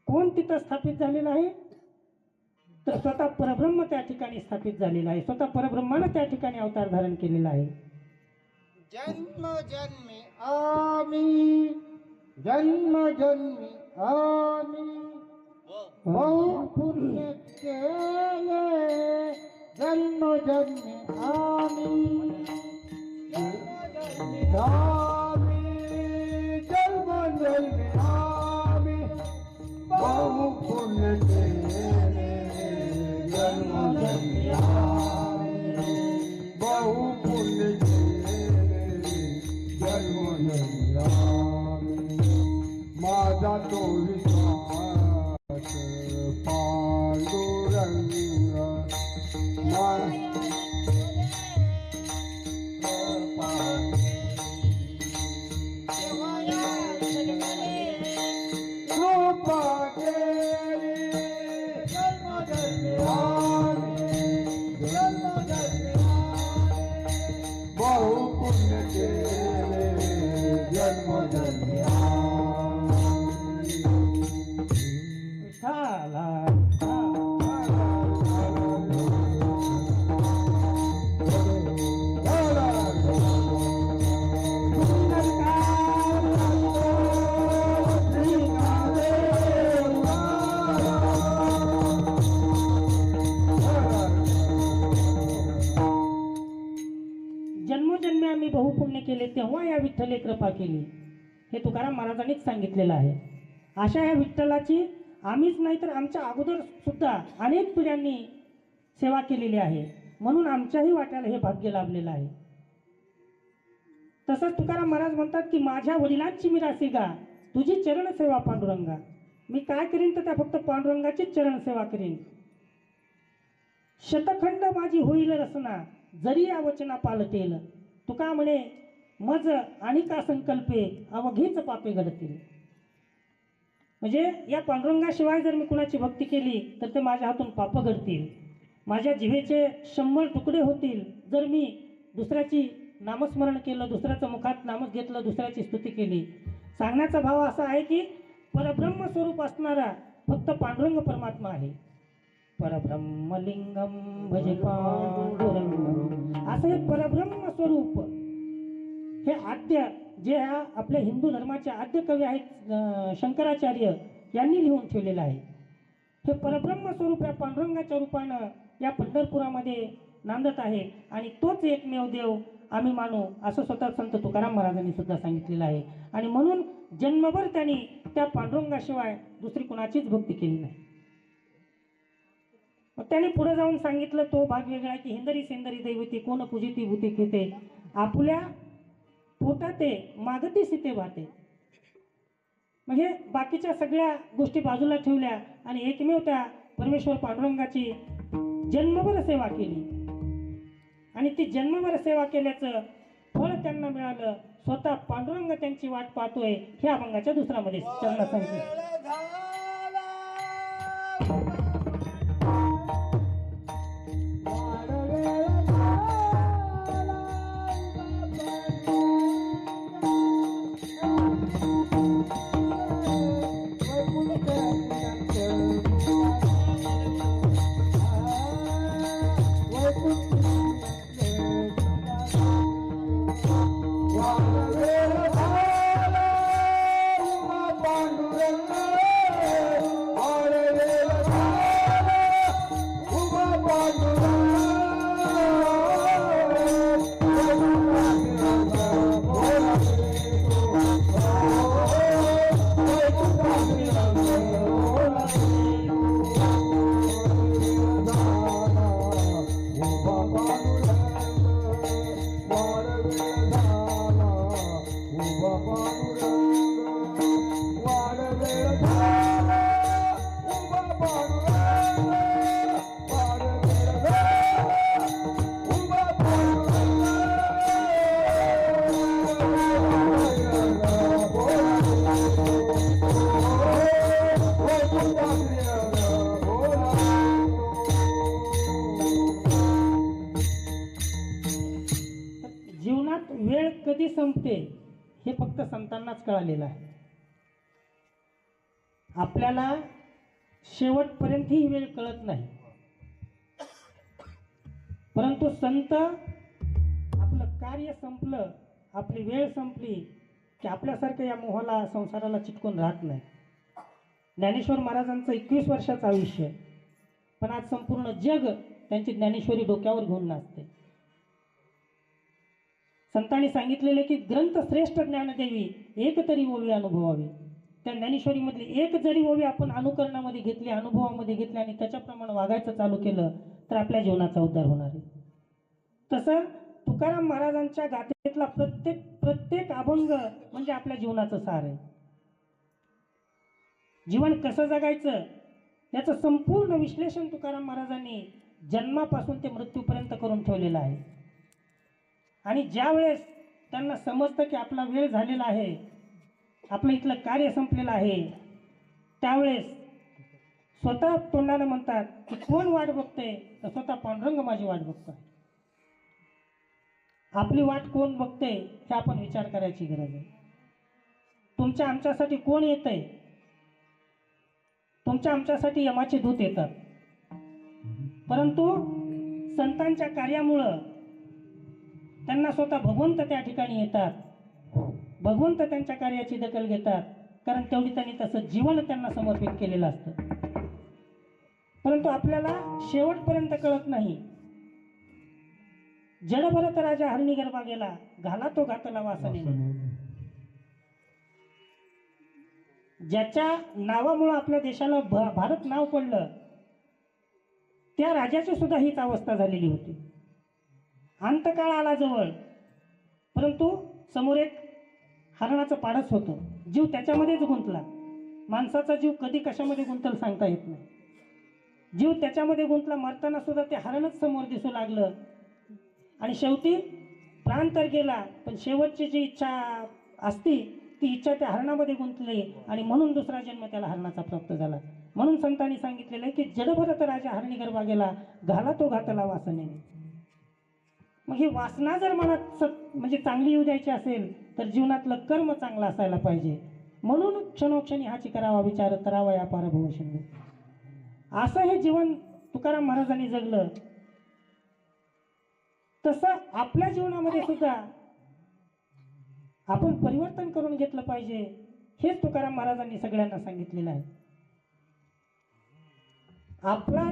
कोण तिथं स्थापित झालेलं आहे? तर स्वतः परब्रह्म त्या ठिकाणी स्थापित झालेला आहे. स्वतः परब्रह्मानं त्या ठिकाणी अवतार धारण केलेला आहे. जन्म जन्मी आम्ही, जन्म जन्मी आम्ही बहु पुण्य केले, जन्म जन्मी आम्ही, जन्मजन्मी आम्ही बहु पुण्य केले, जन्मजन्मी आम्ही बहु पुण्य केले, जन्मजन्मी आम्ही. माझा तो विश्वास पांडुरंग कृपा केली, जन्मजन्मी आम्ही, जन्मजन्मी आम्ही बहु पुण्य केले, जन्मजन्मी आम्ही. विठ्ठला जन्मोजन्मी आम्ही बहुपुण्य केले, तेव्हा या विठ्ठले कृपा केली. हे तुकाराम महाराजांनीच सांगितलेलं आहे. अशा या विठ्ठलाची आम्हीच नाही तर आमच्या अगोदर सुद्धा अनेक पिढ्यांनी सेवा केलेली आहे. म्हणून आमच्याही वाट्याला हे भाग्य लाभलेलं आहे. तसंच तुकाराम महाराज म्हणतात की माझ्या वडिलांची मी राशी गा, तुझी चरण सेवा पांडुरंगा. मी काय करीन तर त्या फक्त पांडुरंगाचीच चरण सेवा करीन. शतखंड माझी होईल रसना, जरी या वचना पालटेल. तुका म्हणे मज आणि का संकल्पे, अवघीच पापे घडतील. म्हणजे या पांडुरंगाशिवाय जर मी कुणाची भक्ती केली तर ते माझ्या हातून पाप घडतील. माझ्या जिभेचे 100 तुकडे होतील जर मी दुसऱ्याची नामस्मरण केलं, दुसऱ्याचं मुखात नामच घेतलं, दुसऱ्याची स्तुती केली. सांगण्याचा भाव असा आहे की परब्रह्म स्वरूप असणारा फक्त पांडुरंग परमात्मा आहे. परब्रह्मलिंगम भजे पांडुरंगम, असं हे परब्रह्म स्वरूप हे आद्य, जे आपल्या हिंदू धर्माचे आद्य कवी आहेत शंकराचार्य यांनी लिहून ठेवलेलं आहे. हे परब्रह्म स्वरूप या पांडुरंगाच्या रूपानं या पंढरपुरामध्ये नांदत आहे आणि तोच एकमेव देव आम्ही मानू, असं स्वतः संत तुकाराम महाराजांनी सुद्धा सांगितलेलं आहे. आणि म्हणून जन्मभर त्यांनी त्या पांडुरंगाशिवाय दुसरी कुणाचीच भक्ती केली नाही. मग त्याने पुढे जाऊन सांगितलं तो भाग वेगळा की हिंदरी सेंदरी दैवती कोण पूजिती भूती खेते, आपल्या पोटाते मागती सीते भाते. म्हणजे बाकीच्या सगळ्या गोष्टी बाजूला ठेवल्या आणि एकमेव त्या परमेश्वर पांडुरंगाची जन्मभर सेवा केली. आणि ती जन्मभर सेवा केल्याचं फळ त्यांना मिळालं. स्वतः पांडुरंग त्यांची वाट पाहतोय हे अभंगाच्या दुसऱ्यामध्ये त्यांना सांगितलं. पांडुरंग वेळ कधी संपते हे फक्त संतांनाच कळालेलं आहे. आपल्याला शेवटपर्यंत ही वेळ कळत नाही. परंतु संत आपलं कार्य संपलं, आपली वेळ संपली की आपल्यासारखं या मोहाला संसाराला चिटकून राहत नाही. ज्ञानेश्वर महाराजांचं 21 वर्षाचं आयुष्य, पण आज संपूर्ण जग त्यांची ज्ञानेश्वरी डोक्यावर घेऊन नाचते. संतांनी सांगितलेले की ग्रंथ श्रेष्ठ ज्ञानदेवी एक तरी ओवी अनुभवावी. त्या ज्ञानेश्वरीमधली एक जरी ओवी आपण अनुकरणामध्ये घेतली, अनुभवामध्ये घेतली आणि त्याच्याप्रमाणे वागायचं चालू केलं तर आपल्या जीवनाचा उद्धार होणार आहे. तसं तुकाराम महाराजांच्या गाथेतला प्रत्येक अभंग म्हणजे आपल्या जीवनाचं सार आहे. जीवन कसं जगायचं याचं संपूर्ण विश्लेषण तुकाराम महाराजांनी जन्मापासून ते मृत्यूपर्यंत करून ठेवलेलं आहे. आणि ज्या वेळेस त्यांना समजतं की आपला वेळ झालेला आहे, आपलं इथलं कार्य संपलेलं आहे, त्यावेळेस स्वतः तोंडानं म्हणतात की कोण वाट बघते, तर स्वतः पांडुरंग माझी वाट बघतोय. आपली वाट कोण बघते हे आपण विचार करायची गरज आहे. तुमच्या आमच्यासाठी कोण येतंय? तुमच्या आमच्यासाठी यमाचे दूत येतात. परंतु संतांच्या कार्यामुळं त्यांना स्वतः भगवंत त्या ठिकाणी येतात. भगवंत त्यांच्या कार्याची दखल घेतात, कारण तेवढी त्यांनी तसं जीवन त्यांना समर्पित केलेलं असतं. परंतु आपल्याला शेवटपर्यंत कळत नाही. जडभरत राजा हरणी गर्भा गेला, घाला तो घातला वासनेने. ज्याच्या नावामुळं आपल्या देशाला भारत नाव पडलं, त्या राजाची सुद्धा हीच अवस्था झालेली होती. अंतकाळ आला जवळ, परंतु समोर एक हरणाचं पाडच होतं. जीव त्याच्यामध्येच गुंतला. माणसाचा जीव कधी कशामध्ये गुंतल सांगता येत नाही. जीव त्याच्यामध्ये गुंतला. मरताना सुद्धा ते हरणच समोर दिसू लागलं आणि शेवटी प्राण तर गेला, पण शेवटची जी इच्छा असती ती इच्छा त्या हरणामध्ये गुंतली आणि म्हणून दुसरा जन्म त्याला हरणाचा प्राप्त झाला. म्हणून संतांनी सांगितलेलं आहे की जडभरत राजा हरणी गर्भा गेला, घाला तो घातला वासनेने. मग ही वासना जर मनात म्हणजे चांगली येऊ द्यायची असेल तर जीवनातलं कर्म चांगलं असायला पाहिजे. म्हणून क्षणोक्षणी हाची करावा विचार, करावा या पार भविष्य. असं हे जीवन तुकाराम महाराजांनी जगलं. तसं आपल्या जीवनामध्ये सुद्धा आपण परिवर्तन करून घेतलं पाहिजे. हेच तुकाराम महाराजांनी सगळ्यांना सांगितलेलं आहे. आपला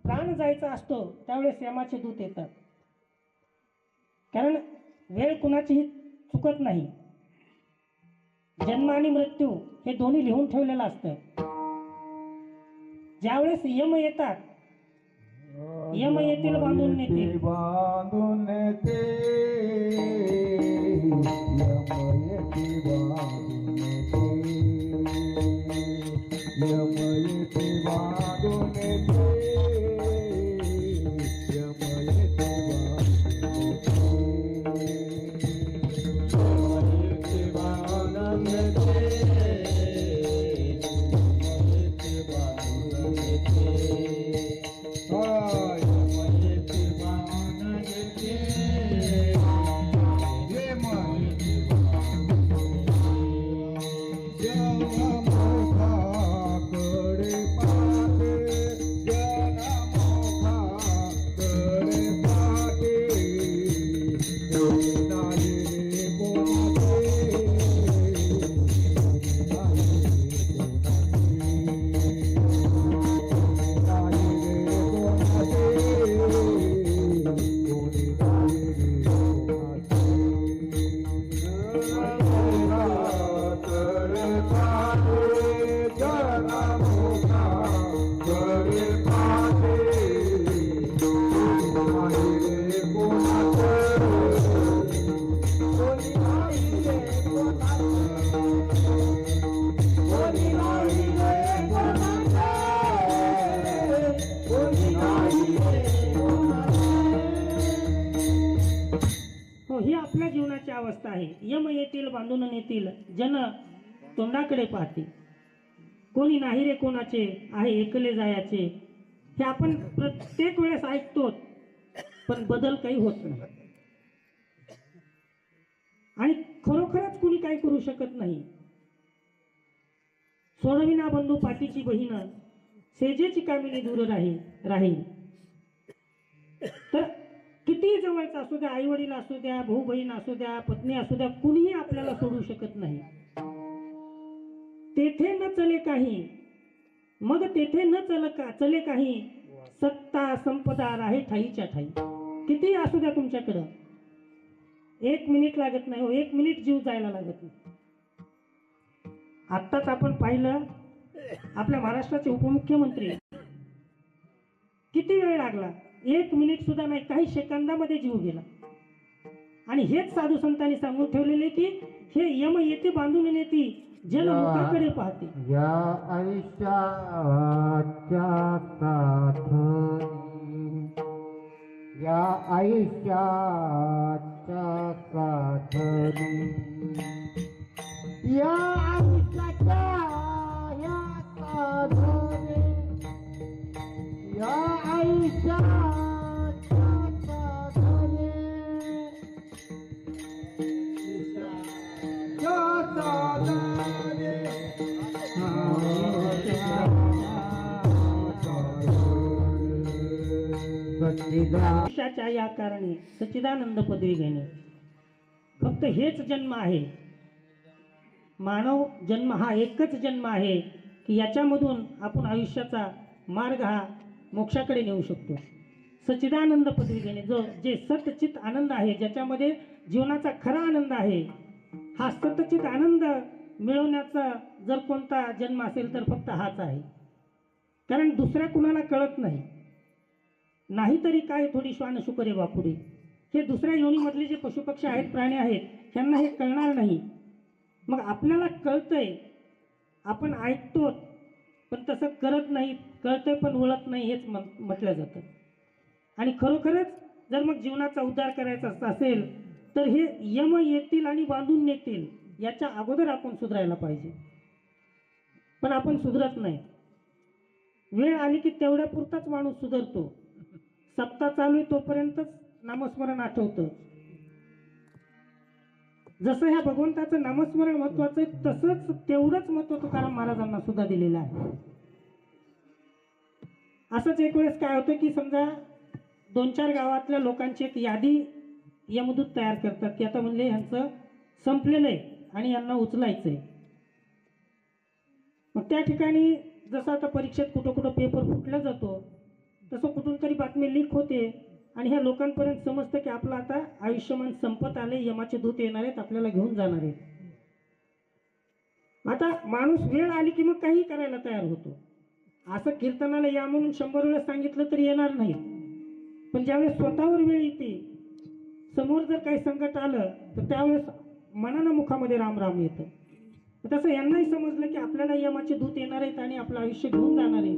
प्राण जायचा असतो त्यावेळेस यमाचे दूत येतात, कारण वेळ कुणाचीही चुकत नाही. जन्म आणि मृत्यू हे दोन्ही लिहून ठेवलेलं असतं. ज्यावेळेस यम येतात, यम येतील बांधून नेतील. बांधून नेते यम येते बांधून नेते, यम येते बांधून नेते, यम येते बांधून नेते, ही आपल्या जीवनाची अवस्था आहे. यम येतील बांधून नेतील, जन तोंडाकडे पाहते. कोणी नाही रे कोणाचे, आहे एकले जायाचे. हे आपण प्रत्येक वेळेस ऐकतो, पण बदल काही होत नाही. खरोखरच कुणी काही करू शकत नाही. सोडविना बंधू पाठीची बहीण, सेजेची कामिनी दूर राहील. तर किती जवळचा असू द्या, आई वडील असू द्या, भाऊ बहीण असू द्या, पत्नी असू द्या, कुणीही आपल्याला सोडू शकत नाही. तेथे न चले काही, मग तेथे न चले काही, सत्ता संपदा राहे ठाईच्या ठाई. किती असू द्या तुमच्याकडं, 1 मिनिट लागत नाही हो, 1 मिनिट जीव जायला लागत नाही. आत्ताच आपण पाहिलं आपल्या महाराष्ट्राचे उपमुख्यमंत्री, किती वेळ लागला, 1 मिनिट सुद्धा नाही, काही सेकंदामध्ये जीव गेला. आणि हेच साधू संतांनी सांगून ठेवलेले की हे यम येते बांधून येते, जल मुखाकडे पाहते. या आयुष्याच्या साथनी, या आयुष्याच्या साथनी, या आयुष्याच्या या साथनी, या आयुष्याच्या साथनी, या साथनी, आयुष्याच्या या कारणे सच्चिदानंद पदवी घेणे, फक्त हेच जन्म आहे. मानव जन्म हा एकच जन्म आहे की याच्यामधून आपण आयुष्याचा मार्ग हा मोक्षाकडे नेऊ शकतो. सच्चिदानंद पदवी घेणे, जे सतचित आनंद आहे, ज्याच्यामध्ये जीवनाचा खरा आनंद आहे, हा सतचित आनंद मिळवण्याचा जर कोणता जन्म असेल तर फक्त हाच आहे. कारण दुसऱ्या कुणाला कळत नाही. नाहीतरी काय थोडी श्वान शुकरे बापुडी, हे दुसऱ्या योनीमधले जे पशुपक्षी आहेत, प्राणी आहेत, त्यांना हे कळणार नाही. मग आपल्याला कळतंय, आपण ऐकतो, पण तसं करत नाही, कळतंय पण वळत नाही, हेच म्हटलं जातं. आणि खरोखरच जर मग जीवनाचा उद्धार करायचा असेल तर हे यम येतील आणि बांधून नेतील याच्या अगोदर आपण सुधारायला पाहिजे. पण आपण सुधरत नाही. वेळ आली की तेवढ्या पुरताच माणूस सुधारतो. सप्ताह चालू आहे तोपर्यंतच नामस्मरण आठवतं. जसं ह्या भगवंताचं नामस्मरण महत्वाचं आहे, तसंच तेवढंच महत्व तुकाराम महाराजांना सुद्धा दिलेलं आहे. असंच एक वेळेस काय होतं की समजा 2-4 गावातल्या लोकांची एक यादी यमदूत तयार करतात की आता म्हणले ह्यांचं संपलेलं आहे आणि यांना उचलायचंय. मग त्या ठिकाणी जसं आता परीक्षेत कुठं कुठं पेपर फुटला जातो, तसं कुठून तरी बातमी लीक होते आणि ह्या लोकांपर्यंत समजतं की आपलं आता आयुष्यमान संपत आले, यमाचे दूत येणार आहेत, आपल्याला घेऊन जाणार आहेत. आता माणूस वेळ आली की मग काही करायला तयार होतो. असं कीर्तनाला या म्हणून 100 वेळेस सांगितलं तरी येणार नाही. पण ज्यावेळेस स्वतःवर वेळ येते, समोर जर काही संकट आलं तर त्यावेळेस मनानं मुखामध्ये राम राम येतं. तसं यांनाही समजलं की आपल्याला यमाचे दूत येणार आहेत आणि आपलं आयुष्य घेऊन जाणार आहेत.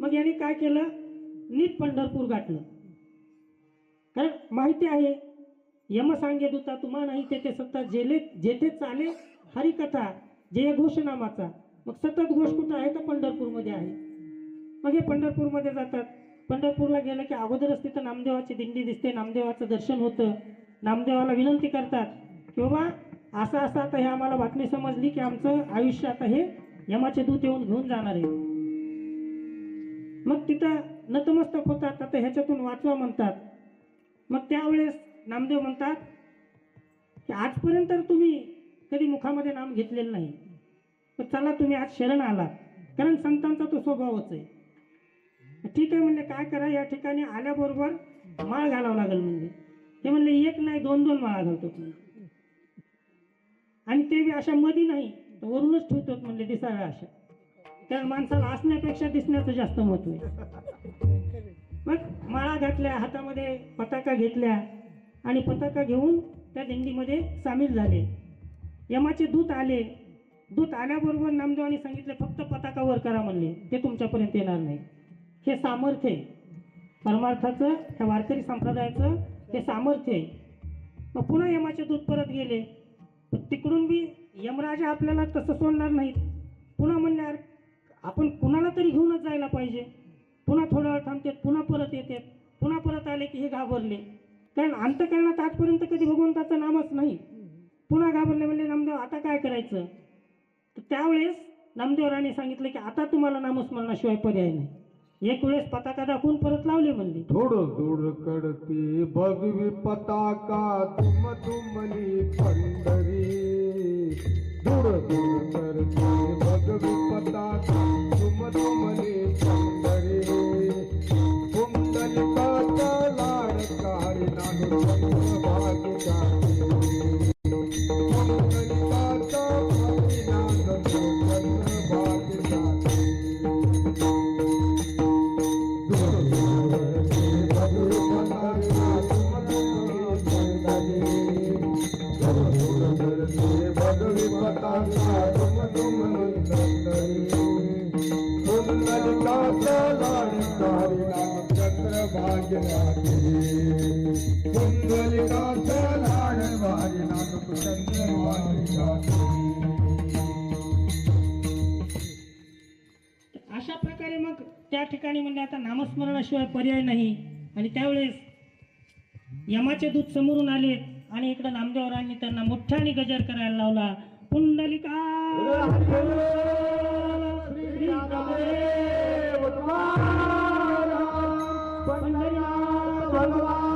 मग यांनी काय केलं, नीट पंढरपूर गाठलं. कारण माहिती आहे, यम सांगे दूता तुम्हा नाही तेथे सत्ता, जेथे चाले हरिकथा जय घोषनामाचा. मग सतत घोष कुठं आहे तर पंढरपूरमध्ये आहे. मग हे पंढरपूरमध्ये जातात. पंढरपूरला गेलं की अगोदरच तिथं नामदेवाची दिंडी दिसते, नामदेवाचं दर्शन होतं. नामदेवाला विनंती करतात की बाबा असं असं आता हे आम्हाला बातमी समजली की आमचं आयुष्य आता हे यमाचे दूत येऊन घेऊन जाणार आहे. मग तिथं नतमस्तक होतात, आता ह्याच्यातून वाचवा म्हणतात. मग त्यावेळेस नामदेव म्हणतात की आजपर्यंत तुम्ही कधी मुखामध्ये नाम घेतलेलं नाही, तर चला तुम्ही आज शरण आलात, कारण संतांचा तो स्वभावच आहे. ठीक आहे म्हणले, काय करा, या ठिकाणी आल्याबरोबर माळ घालावं लागेल. म्हणजे ते म्हणले 1 नाही 2-2 माळा घालतो तुम्ही, आणि ते बी अशा मध्ये नाही तर वरूनच ठेवतो म्हणले, दिसाव्या अशा. कारण माणसाला असण्यापेक्षा दिसण्याचं जास्त महत्व आहे. मग माळा घातल्या, हातामध्ये पताका घेतल्या आणि पताका घेऊन त्या दिंडीमध्ये सामील झाले. यमाचे दूत आले. दूत आल्याबरोबर नामदेवांनी सांगितले फक्त पताका वर करा म्हणले, ते तुमच्यापर्यंत येणार नाही. हे सामर्थ्य आहे परमार्थाचं, ह्या वारकरी संप्रदायाचं हे सामर्थ्य आहे. मग पुन्हा यमाचे दूत परत गेले. तिकडून बी यमराजा आपल्याला तसं सोडणार नाहीत. पुन्हा म्हणणार आपण कुणाला तरी घेऊनच जायला पाहिजे. पुन्हा थोडा वेळ थांबतात, पुन्हा परत येतात. पुन्हा परत आले की हे घाबरले, कारण अंतकरणात आजपर्यंत कधी भगवंताचं नामच नाही. पुन्हा घाबरले, म्हणले नामदेव आता काय करायचं. तर त्यावेळेस नामदेवरांनी सांगितलं की आता तुम्हाला नामस्मरणाशिवाय पर्याय नाही. एक वेळेस पताका दाखवून परत लावले म्हणले. थोडं दूर कडती भगवी पताका तुम तुमली पंढरी. दूर दूर करती भगवी पताका तुम तुमली पंढरी. कुंडलिकाचा लाडकारी नानु भागी जाती. कुंडलिकाचा नानु भागी जाती. अशा प्रकारे मग त्या ठिकाणी म्हणजे आता नामस्मरणाशिवाय पर्याय नाही. आणि त्यावेळेस यमाचे दूत समोरून आले आणि इकडे नामदेवरांनी त्यांना मोठ्याने गजर करायला लावला. पुंडलिका भगवान